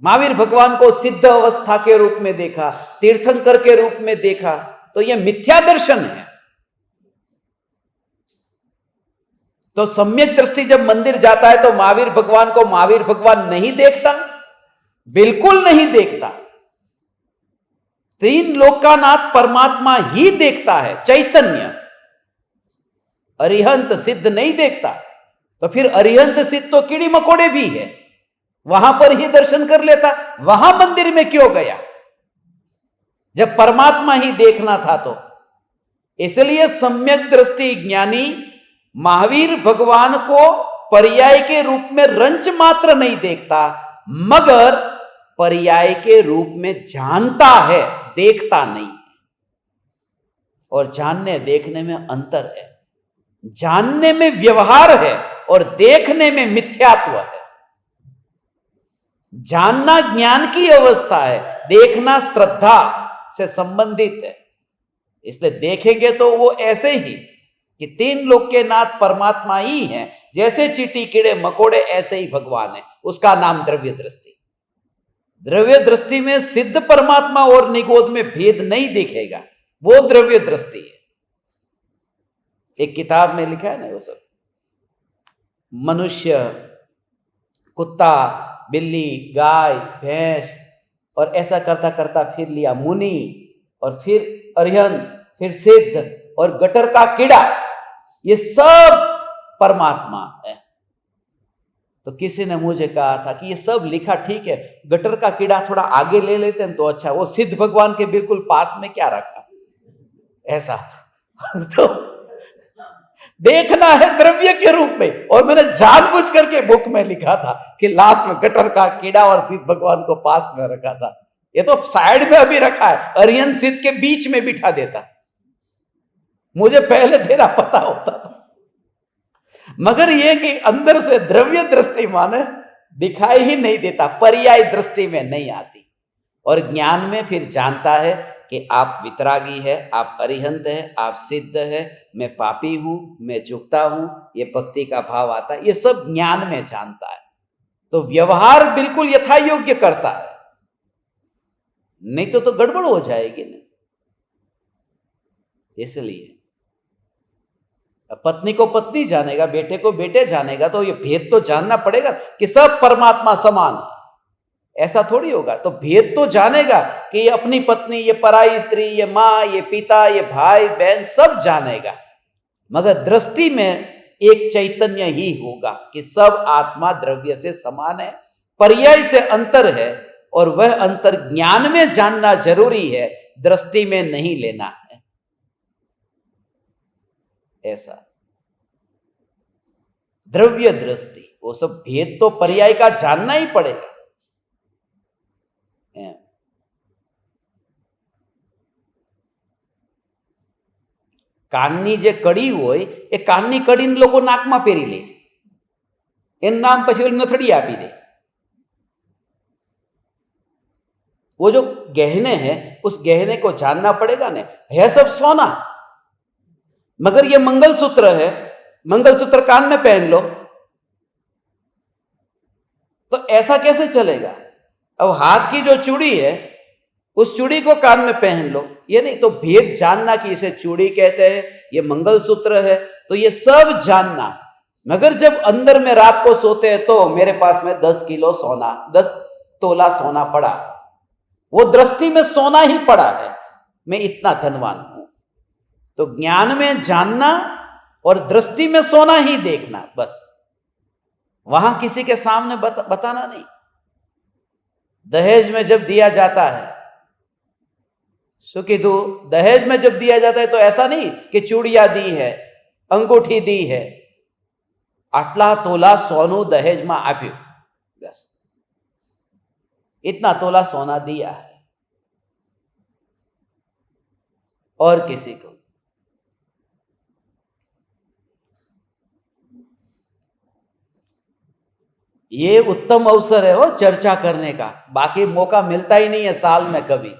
महावीर भगवान को सिद्ध अवस्था के रूप में देखा, तीर्थंकर के रूप में देखा, तो यह मिथ्या दर्शन है। तो सम्यक दृष्टि जब मंदिर जाता है तो महावीर भगवान को महावीर भगवान नहीं देखता, बिल्कुल नहीं देखता। तीन लोकानाथ परमात्मा ही देखता है, चैतन्य। अरिहंत सिद्ध नहीं देखता। तो फिर अरिहंत सिद्ध तो कीड़ी मकोड़े भी है, वहां पर ही दर्शन कर लेता, वहां मंदिर में क्यों गया जब परमात्मा ही देखना था? तो इसलिए सम्यक दृष्टि ज्ञानी महावीर भगवान को पर्याय के रूप में रंच मात्र नहीं देखता, मगर पर्याय के रूप में जानता है, देखता नहीं है। और जानने देखने में अंतर है। जानने में व्यवहार है और देखने में मिथ्यात्व है। जानना ज्ञान की अवस्था है, देखना श्रद्धा से संबंधित है। इसलिए देखेंगे तो वो ऐसे ही कि तीन लोक के नाथ परमात्मा ही हैं, जैसे चींटी कीड़े मकोड़े ऐसे ही भगवान है। उसका नाम द्रव्य दृष्टि। द्रव्य दृष्टि में सिद्ध परमात्मा और निगोद में भेद नहीं दिखेगा, वो द्रव्य दृष्टि है। एक किताब में लिखा है ना वो सब, मनुष्य, कुत्ता, बिल्ली, गाय, भैंस, और ऐसा करता करता फिर लिया मुनि, और फिर अरिहंत, फिर सिद्ध, और गटर का कीड़ा, ये सब परमात्मा है। तो किसी ने मुझे कहा था कि ये सब लिखा ठीक है, गटर का कीड़ा थोड़ा आगे ले लेते हैं तो अच्छा, वो सिद्ध भगवान के बिल्कुल पास में क्या रखा ऐसा। तो देखना है द्रव्य के रूप में, और मैंने जानबूझ करके बुक में लिखा था कि लास्ट में गटर का कीड़ा और सिद्ध भगवान को पास में रखा था। ये तो साइड में अभी रखा है, अरिहंत सिद्ध के बीच में बिठा देता, मुझे पहले तेरा पता होता था। मगर ये कि अंदर से द्रव्य दृष्टि माने दिखाई ही नहीं देता, पर्याय दृष्टि में नहीं आती। और ज्ञान में फिर जानता है कि आप वितरागी है, आप अरिहंत है, आप सिद्ध है, मैं पापी हूं, मैं झुकता हूं, ये भक्ति का भाव आता है। ये सब ज्ञान में जानता है, तो व्यवहार बिल्कुल यथा योग्य करता है, नहीं तो गड़बड़ हो जाएगी ना। इसलिए पत्नी को पत्नी जानेगा, बेटे को बेटे जानेगा, तो ये भेद तो जानना पड़ेगा कि सब परमात्मा समान है, ऐसा थोड़ी होगा। तो भेद तो जानेगा कि ये अपनी पत्नी, ये पराई स्त्री, ये माँ, ये पिता, ये भाई बहन, सब जानेगा। मगर दृष्टि में एक चैतन्य ही होगा कि सब आत्मा द्रव्य से समान है, पर्याय से अंतर है, और वह अंतर ज्ञान में जानना जरूरी है, दृष्टि में नहीं लेना है। ऐसा द्रव्य दृष्टि, वो सब भेद तो पर्याय का जानना ही पड़ेगा। કાનની જે કડી હોય એ કાનની કડીને લોકો નાકમાં પહેરી લે છે, એનું નામ પછી ઓલી નથડી આપી દે। वो जो गहने हैं, उस गहने को जानना पड़ेगा ना, है सब सोना, मगर ये मंगलसूत्र है, मंगलसूत्र कान में पहन लो तो ऐसा कैसे चलेगा। अब हाथ की जो चूड़ी है, उस चूड़ी को कान में पहन लो, ये नहीं। तो भेद जानना कि इसे चूड़ी कहते हैं, ये मंगलसूत्र है, तो ये सब जानना। मगर जब अंदर में रात को सोते हैं तो मेरे पास में 10 किलो सोना, 10 तोला सोना पड़ा है, वो दृष्टि में सोना ही पड़ा है, मैं इतना धनवान हूं। तो ज्ञान में जानना और दृष्टि में सोना ही देखना, बस। वहां किसी के सामने बताना नहीं। दहेज में जब दिया जाता है, सुखिदू, दहेज में जब दिया जाता है तो ऐसा नहीं कि चूड़ियां दी है, अंगूठी दी है, आटला तोला सोनू दहेज में आप्યું, बस इतना तोला सोना दिया है। और किसी को ये उत्तम अवसर है वो चर्चा करने का, बाकी मौका मिलता ही नहीं है साल में कभी,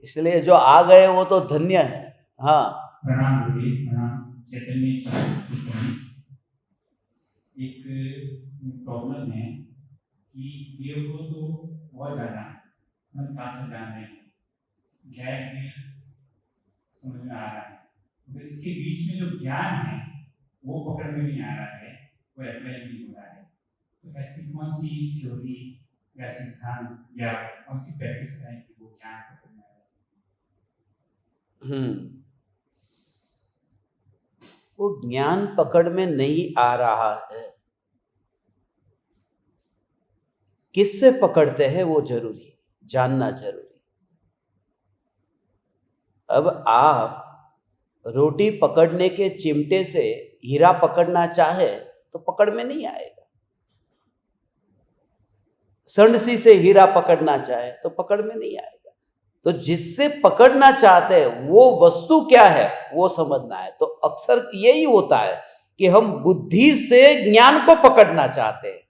इसलिए जो आ गए वो तो धन्य है। हाँ, प्रणाम गुरुजी, प्रणाम। चैतन्य एक प्रॉब्लम है कि देव को तो बहुत जाना, हम कहाँ से जान रहे हैं, गैप भी समझ में आ रहा है, मगर इसके बीच में जो ज्ञान है वो पकड़ में नहीं आ रहा है, वो अप्लाई नहीं हो रहा है। तो ऐसी कौन सी थ्योरी या सिद्धांत या कौन सी प्रैक्टिस करें कि वो ज्ञान पकड़ में आए? वो ज्ञान पकड़ में नहीं आ रहा है, किससे पकड़ते हैं वो जरूरी है, जानना जरूरी। अब आप रोटी पकड़ने के चिमटे से हीरा पकड़ना चाहे तो पकड़ में नहीं आएगा, संडसी से हीरा पकड़ना चाहे तो पकड़ में नहीं आएगा। तो जिससे पकड़ना चाहते हैं वो वस्तु क्या है वो समझना है। तो अक्सर यही होता है कि हम बुद्धि से ज्ञान को पकड़ना चाहते हैं,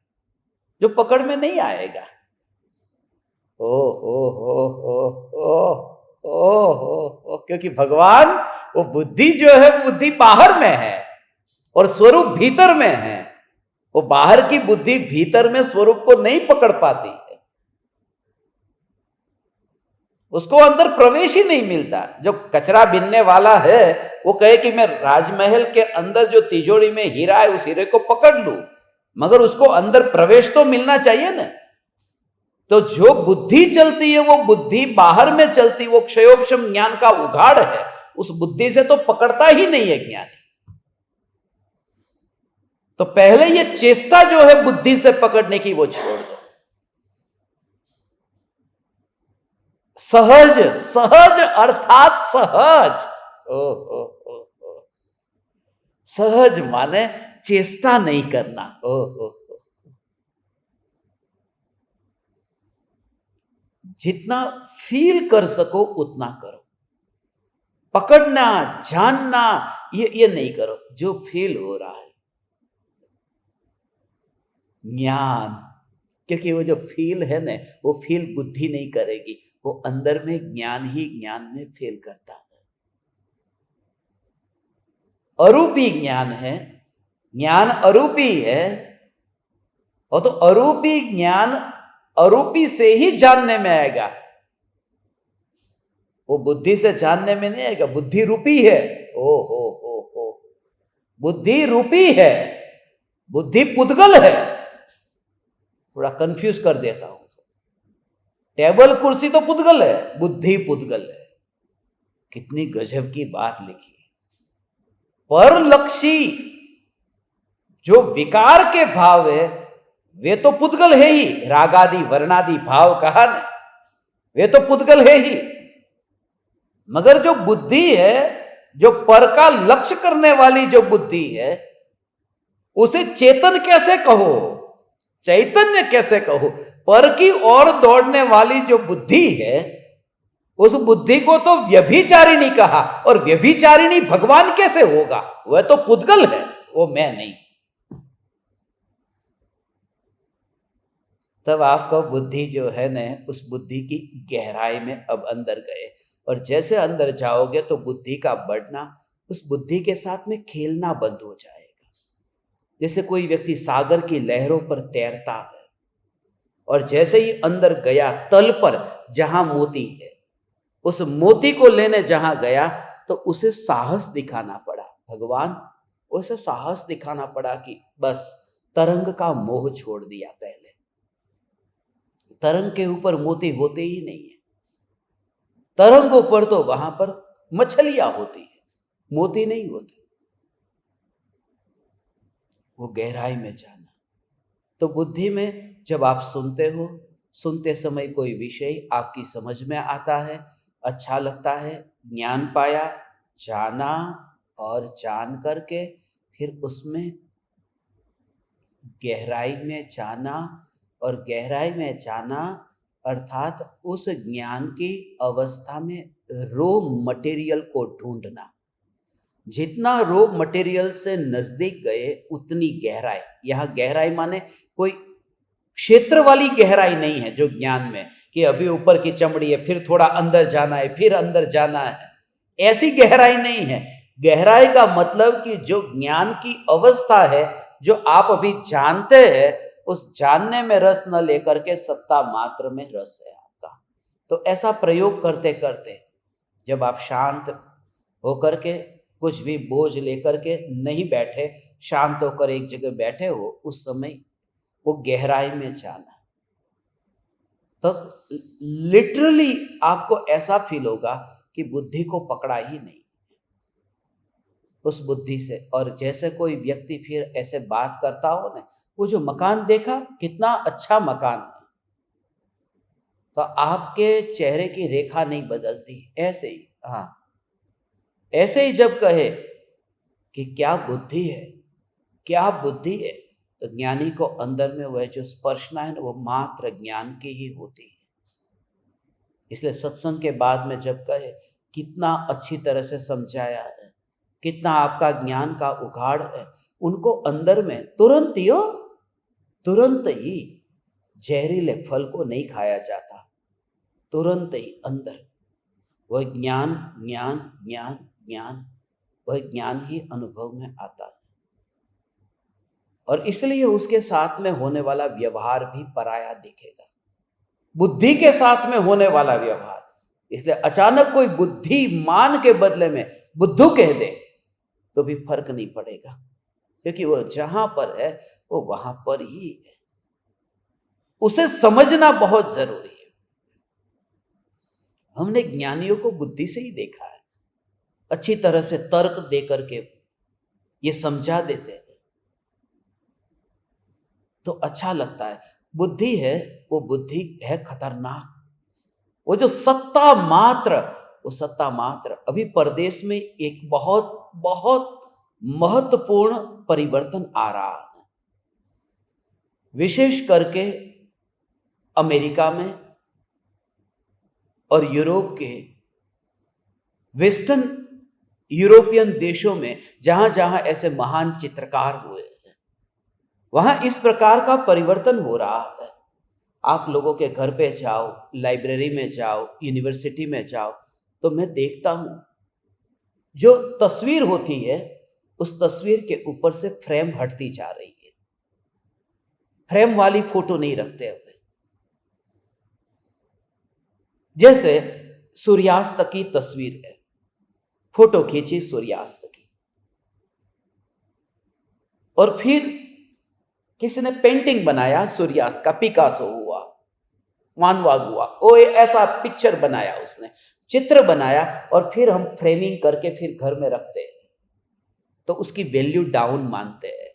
जो पकड़ में नहीं आएगा। ओ हो, क्योंकि भगवान, वो बुद्धि जो है, बुद्धि बाहर में है और स्वरूप भीतर में है। वो बाहर की बुद्धि भीतर में स्वरूप को नहीं पकड़ पाती है, उसको अंदर प्रवेश ही नहीं मिलता। जो कचरा बीनने वाला है वो कहे कि मैं राजमहल के अंदर जो तिजोरी में हीरा है उस हीरे को पकड़ लूं, मगर उसको अंदर प्रवेश तो मिलना चाहिए ना। तो जो बुद्धि चलती है वो बुद्धि बाहर में चलती, वो क्षयोपशम ज्ञान का उघाड़ है, उस बुद्धि से तो पकड़ता ही नहीं है ज्ञानी। तो पहले ये चेष्टा जो है बुद्धि से पकड़ने की वो छोड़ दो। सहज, सहज अर्थात सहज। ओ सहज माने चेष्टा नहीं करना। ओ जितना फील कर सको उतना करो। पकड़ना, जानना, ये नहीं करो। जो फील हो रहा है ज्ञान, क्योंकि वो जो फील है ना, वो फील बुद्धि नहीं करेगी, वो अंदर में ज्ञान ही ज्ञान में फील करता है। अरूपी ज्ञान है, ज्ञान अरूपी है, और तो अरूपी ज्ञान अरूपी से ही जानने में आएगा, वो बुद्धि से जानने में नहीं आएगा। बुद्धि रूपी है। ओ हो, बुद्धि रूपी है, बुद्धि पुद्गल है। थोड़ा कंफ्यूज कर देता हूं। टेबल कुर्सी तो पुद्गल है, बुद्धि पुद्गल है। कितनी गजब की बात लिखी। परलक्षी जो विकार के भाव है वे तो पुद्गल है ही, रागादि वर्णादि भाव कहा ना, वे तो पुद्गल है ही। मगर जो बुद्धि है, जो पर का लक्ष्य करने वाली जो बुद्धि है, उसे चेतन कैसे कहो, चैतन्य कैसे कहो? पर की ओर दौड़ने वाली जो बुद्धि है, उस बुद्धि को तो व्यभिचारिणी कहा, और व्यभिचारिणी भगवान कैसे होगा? वह तो पुद्गल है, वो मैं नहीं। तब आपको बुद्धि जो है ना, उस बुद्धि की गहराई में अब अंदर गए, और जैसे अंदर जाओगे तो बुद्धि का बढ़ना, उस बुद्धि के साथ में खेलना बंद हो जाएगा। जैसे कोई व्यक्ति सागर की लहरों पर तैरता है, और जैसे ही अंदर गया तल पर जहां मोती है, उस मोती को लेने जहां गया तो उसे साहस दिखाना पड़ा। भगवान उसे साहस दिखाना पड़ा कि बस तरंग का मोह छोड़ दिया। पहले तरंग के ऊपर मोती होते ही नहीं है, तरंगों पर तो वहां पर मछलियां होती है, मोती नहीं होते। वो गहराई में जाना। तो बुद्धि में जब आप सुनते हो, सुनते समय कोई विषय आपकी समझ में आता है, अच्छा लगता है, ज्ञान पाया, जाना, और जान करके फिर उसमें गहराई में जाना, और गहराई में जाना अर्थात उस ज्ञान की अवस्था में रो मटेरियल को ढूंढना। जितना रो मटेरियल से नजदीक गए उतनी गहराई। यह गहराई माने कोई क्षेत्र वाली गहराई नहीं है जो ज्ञान में, कि अभी ऊपर की चमड़ी है, फिर थोड़ा अंदर जाना है, फिर अंदर जाना है, ऐसी गहराई नहीं है। गहराई का मतलब कि जो ज्ञान की अवस्था है, जो आप अभी जानते हैं, उस जानने में रस न लेकर के सत्ता मात्र में रस है आपका। तो ऐसा प्रयोग करते करते जब आप शांत होकर के, कुछ भी बोझ लेकर के नहीं बैठे, शांत होकर एक जगह बैठे हो, उस समय वो गहराई में जाना, तो लिटरली आपको ऐसा फील होगा कि बुद्धि को पकड़ा ही नहीं उस बुद्धि से। और जैसे कोई व्यक्ति फिर ऐसे बात करता हो ना, वो जो मकान देखा, कितना अच्छा मकान है, तो आपके चेहरे की रेखा नहीं बदलती, ऐसे ही। हाँ, ऐसे ही जब कहे कि क्या बुद्धि है, क्या बुद्धि है, तो ज्ञानी को अंदर में वह जो स्पर्शना है ना, वो मात्र ज्ञान की ही होती है। इसलिए सत्संग के बाद में जब कहे कितना अच्छी तरह से समझाया है, कितना आपका ज्ञान का उघाड़ है, उनको अंदर में तुरंत ही जहरीले फल को नहीं खाया जाता, तुरंत ही अंदर वह ज्ञान ज्ञान ज्ञान ज्ञान, वह ज्ञान ही अनुभव में आता है। और इसलिए उसके साथ में होने वाला व्यवहार भी पराया दिखेगा, बुद्धि के साथ में होने वाला व्यवहार। इसलिए अचानक कोई बुद्धिमान के बदले में बुद्धू कह दे तो भी फर्क नहीं पड़ेगा, क्योंकि वो जहां पर है वो वहां पर ही है। उसे समझना बहुत जरूरी है। हमने ज्ञानियों को बुद्धि से ही देखा है, अच्छी तरह से तर्क दे करके ये समझा देते हैं तो अच्छा लगता है। बुद्धि है, वो बुद्धि है खतरनाक। वो जो सत्ता मात्र, वो सत्ता मात्र अभी परदेश में एक बहुत बहुत महत्वपूर्ण परिवर्तन आ रहा है, विशेष करके अमेरिका में और यूरोप के वेस्टर्न यूरोपियन देशों में, जहां जहां ऐसे महान चित्रकार हुए हैं, वहां इस प्रकार का परिवर्तन हो रहा है। आप लोगों के घर पे जाओ, लाइब्रेरी में जाओ, यूनिवर्सिटी में जाओ, तो मैं देखता हूं जो तस्वीर होती है उस तस्वीर के ऊपर से फ्रेम हटती जा रही है। फ्रेम वाली फोटो नहीं रखते अब। जैसे सूर्यास्त की तस्वीर है, फोटो खींची सूर्यास्त की, और फिर किसी ने पेंटिंग बनाया सूर्यास्त का, पिकासो हुआ, वान वाग हुआ, वो ऐसा पिक्चर बनाया, उसने चित्र बनाया, और फिर हम फ्रेमिंग करके फिर घर में रखते हैं तो उसकी वैल्यू डाउन मानते हैं,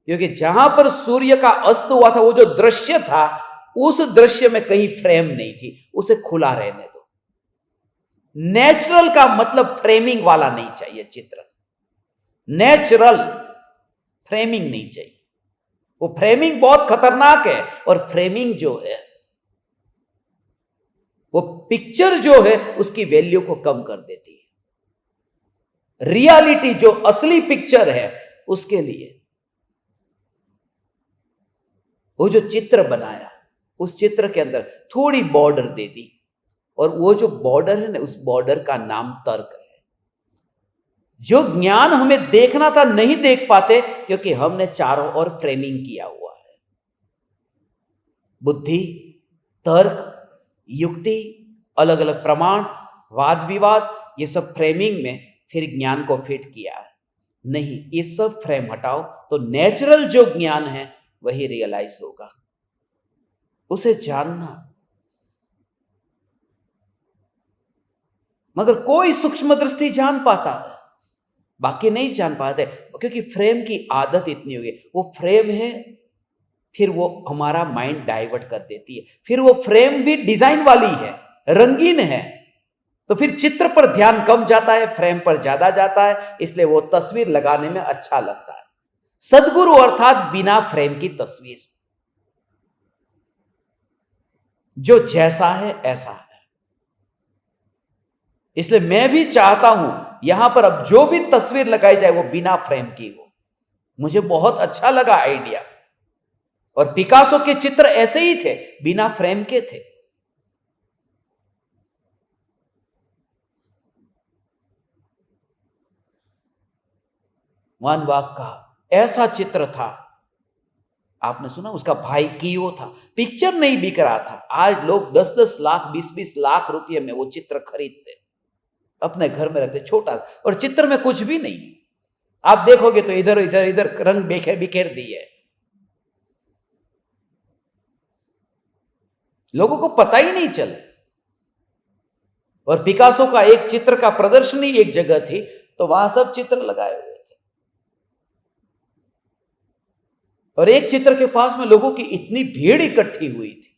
क्योंकि जहां पर सूर्य का अस्त हुआ था वो जो दृश्य था, उस दृश्य में कहीं फ्रेम नहीं थी, उसे खुला रहने दो। नेचुरल का मतलब फ्रेमिंग वाला नहीं चाहिए चित्र, नेचुरल फ्रेमिंग नहीं चाहिए। वो फ्रेमिंग बहुत खतरनाक है, और फ्रेमिंग जो है वो पिक्चर जो है उसकी वैल्यू को कम कर देती है। रियलिटी जो असली पिक्चर है उसके लिए वो जो चित्र बनाया, उस चित्र के अंदर थोड़ी बॉर्डर दे दी, और वो जो बॉर्डर है ना, उस बॉर्डर का नाम तर्क है। जो ज्ञान हमें देखना था नहीं देख पाते, क्योंकि हमने चारों ओर फ्रेमिंग किया हुआ है। बुद्धि, तर्क, युक्ति, अलग अलग प्रमाण, वाद विवाद, ये सब फ्रेमिंग में फिर ज्ञान को फिट किया है। नहीं, ये सब फ्रेम हटाओ तो नेचुरल जो ज्ञान है वही रियलाइज होगा। उसे जानना, मगर कोई सूक्ष्म दृष्टि जान पाता है, बाकी नहीं जान पाते, क्योंकि फ्रेम की आदत इतनी हो गई। वो फ्रेम है, फिर वो हमारा माइंड डाइवर्ट कर देती है। फिर वो फ्रेम भी डिजाइन वाली है, रंगीन है, तो फिर चित्र पर ध्यान कम जाता है, फ्रेम पर ज्यादा जाता है, इसलिए वो तस्वीर लगाने में अच्छा लगता है। सद्गुरु अर्थात बिना फ्रेम की तस्वीर, जो जैसा है ऐसा है। इसलिए मैं भी चाहता हूं यहां पर अब जो भी तस्वीर लगाई जाए वो बिना फ्रेम की हो। मुझे बहुत अच्छा लगा आइडिया, और पिकासो के चित्र ऐसे ही थे, बिना फ्रेम के थे। वान वाग का ऐसा चित्र था, आपने सुना, उसका भाई कियो था, पिक्चर नहीं बिक रहा था। आज लोग 10-10 लाख 20-20 लाख रुपए में वो चित्र खरीदते, अपने घर में रखते, छोटा, और चित्र में कुछ भी नहीं है। आप देखोगे तो इधर इधर इधर रंग बिखेर दिए, लोगों को पता ही नहीं चले। और पिकासो का एक चित्र का प्रदर्शनी एक जगह थी, तो वहां सब चित्र लगाए हुए थे, और एक चित्र के पास में लोगों की इतनी भीड़ इकट्ठी हुई थी,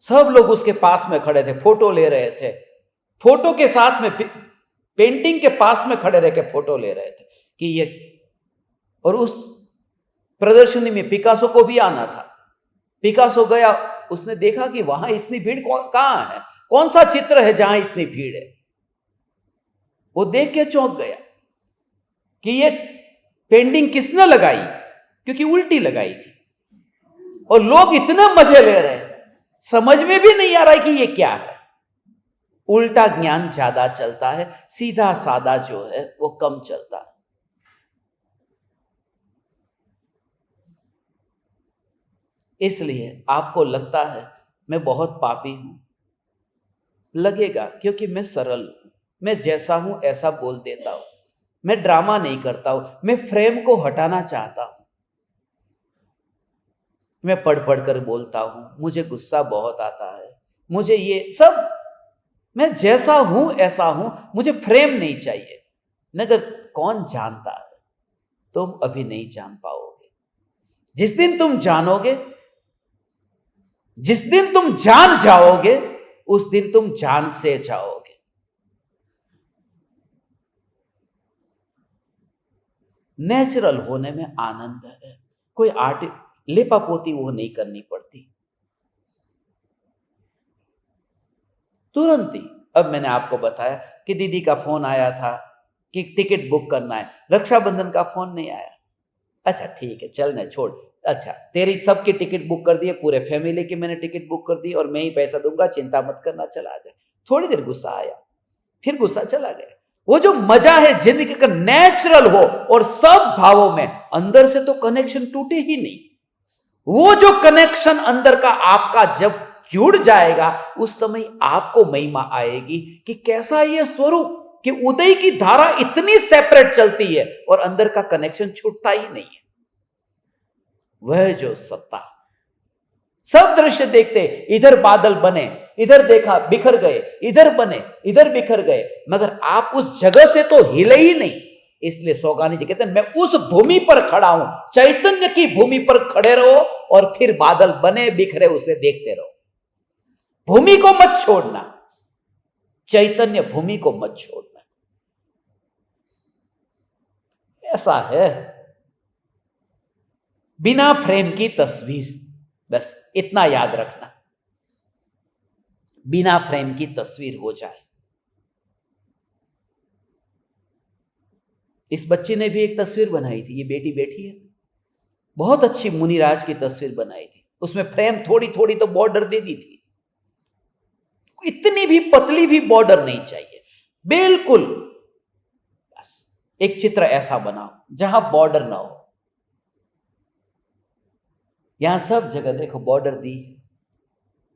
सब लोग उसके पास में खड़े थे, फोटो ले रहे थे, फोटो के साथ में पेंटिंग के पास में खड़े रह के फोटो ले रहे थे कि ये। और उस प्रदर्शनी में पिकासो को भी आना था। पिकासो गया, उसने देखा कि वहां इतनी भीड़ कहां है, कौन सा चित्र है जहां इतनी भीड़ है। वो देख के चौंक गया कि ये पेंटिंग किसने लगाई, क्योंकि उल्टी लगाई थी। और लोग इतने मजे ले रहे हैं, समझ में भी नहीं आ रहा है कि ये क्या है। उल्टा ज्ञान ज्यादा चलता है, सीधा सादा जो है वो कम चलता है। इसलिए आपको लगता है मैं बहुत पापी हूं, लगेगा क्योंकि मैं सरल हूं, मैं जैसा हूं ऐसा बोल देता हूं, मैं ड्रामा नहीं करता हूं, मैं फ्रेम को हटाना चाहता हूं, मैं पढ़ पढ़ कर बोलता हूं, मुझे गुस्सा बहुत आता है, मुझे ये सब, मैं जैसा हूं ऐसा हूं, मुझे फ्रेम नहीं चाहिए। मगर कौन जानता है, तुम अभी नहीं जान पाओगे। जिस दिन तुम जानोगे, जिस दिन तुम जान जाओगे, उस दिन तुम जान से जाओगे। नेचुरल होने में आनंद है, कोई आर्ट लेपापोती वो नहीं करनी पड़ती, तुरंत ही। अब मैंने आपको बताया कि दीदी का फोन आया था कि टिकट बुक करना है, रक्षाबंधन का फोन नहीं आया। अच्छा ठीक है, चलने छोड़, अच्छा तेरी सबकी टिकट बुक कर दी, पूरे फैमिली की मैंने टिकट बुक कर दी और मैं ही पैसा दूंगा, चिंता मत करना, चला जाए। थोड़ी देर गुस्सा आया, फिर गुस्सा चला गया। वो जो मजा है जिंदगी का, नेचुरल हो और सब भावों में, अंदर से तो कनेक्शन टूटे ही नहीं। वो जो कनेक्शन अंदर का आपका जब जुड़ जाएगा, उस समय आपको महिमा आएगी कि कैसा ये स्वरूप, कि उदय की धारा इतनी सेपरेट चलती है और अंदर का कनेक्शन छूटता ही नहीं है। वह जो सत्ता, सब दृश्य देखते, इधर बादल बने, इधर देखा बिखर गए, इधर बने इधर बिखर गए, मगर आप उस जगह से तो हिले ही नहीं। इसलिए सौगानी जी कहते हैं मैं उस भूमि पर खड़ा हूं, चैतन्य की भूमि पर खड़े रहो और फिर बादल बने बिखरे उसे देखते रहो। भूमि को मत छोड़ना, चैतन्य भूमि को मत छोड़ना। ऐसा है बिना फ्रेम की तस्वीर, बस इतना याद रखना, बिना फ्रेम की तस्वीर हो जाए। इस बच्चे ने भी एक तस्वीर बनाई थी, ये बेटी बैठी है, बहुत अच्छी मुनिराज की तस्वीर बनाई थी, उसमें फ्रेम थोड़ी थोड़ी तो बॉर्डर दे दी थी, इतनी भी पतली भी बॉर्डर नहीं चाहिए, बिल्कुल बस एक चित्र ऐसा बनाओ जहां बॉर्डर ना हो। यहां सब जगह देखो बॉर्डर दी,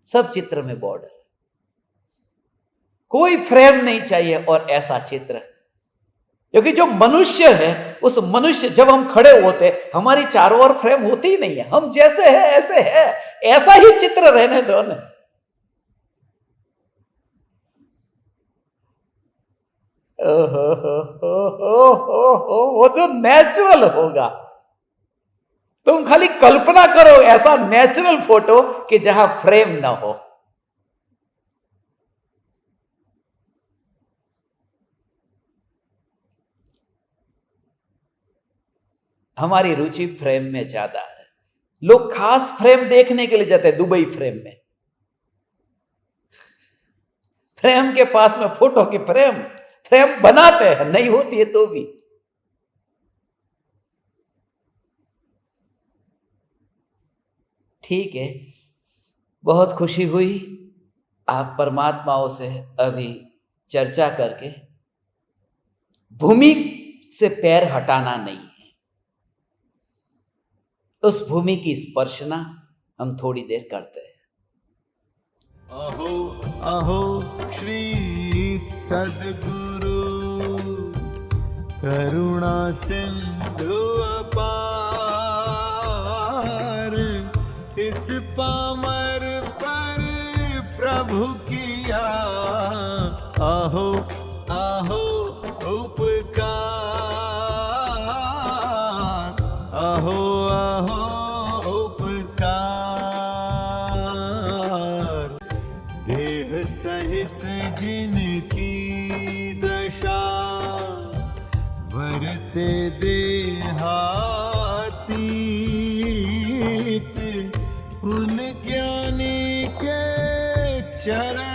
सब चित्र में बॉर्डर, कोई फ्रेम नहीं चाहिए। और ऐसा चित्र, क्योंकि जो मनुष्य है, उस मनुष्य जब हम खड़े होते, हमारी चारों ओर फ्रेम होती ही नहीं है, हम जैसे है ऐसे है, ऐसा ही चित्र रहने दो ना। वो जो नेचुरल होगा, तुम खाली कल्पना करो ऐसा नेचुरल फोटो कि जहां फ्रेम ना हो। हमारी रुचि फ्रेम में ज्यादा है, लोग खास फ्रेम देखने के लिए जाते हैं दुबई फ्रेम में, फ्रेम के पास में फोटो की फ्रेम बनाते हैं, नहीं होती है तो भी। ठीक है, बहुत खुशी हुई आप परमात्माओं से अभी चर्चा करके। भूमि से पैर हटाना नहीं है, उस भूमि की स्पर्शना हम थोड़ी देर करते हैं। अहो अहो श्री सद्गुरु करुणा सिंधु अपार, इस पामर पर प्रभु किया अहो अहो उपकार, अहो अहो उपकार। देह सहित जिनकी दशा वरते देहातीत, उन ज्ञानी के चरण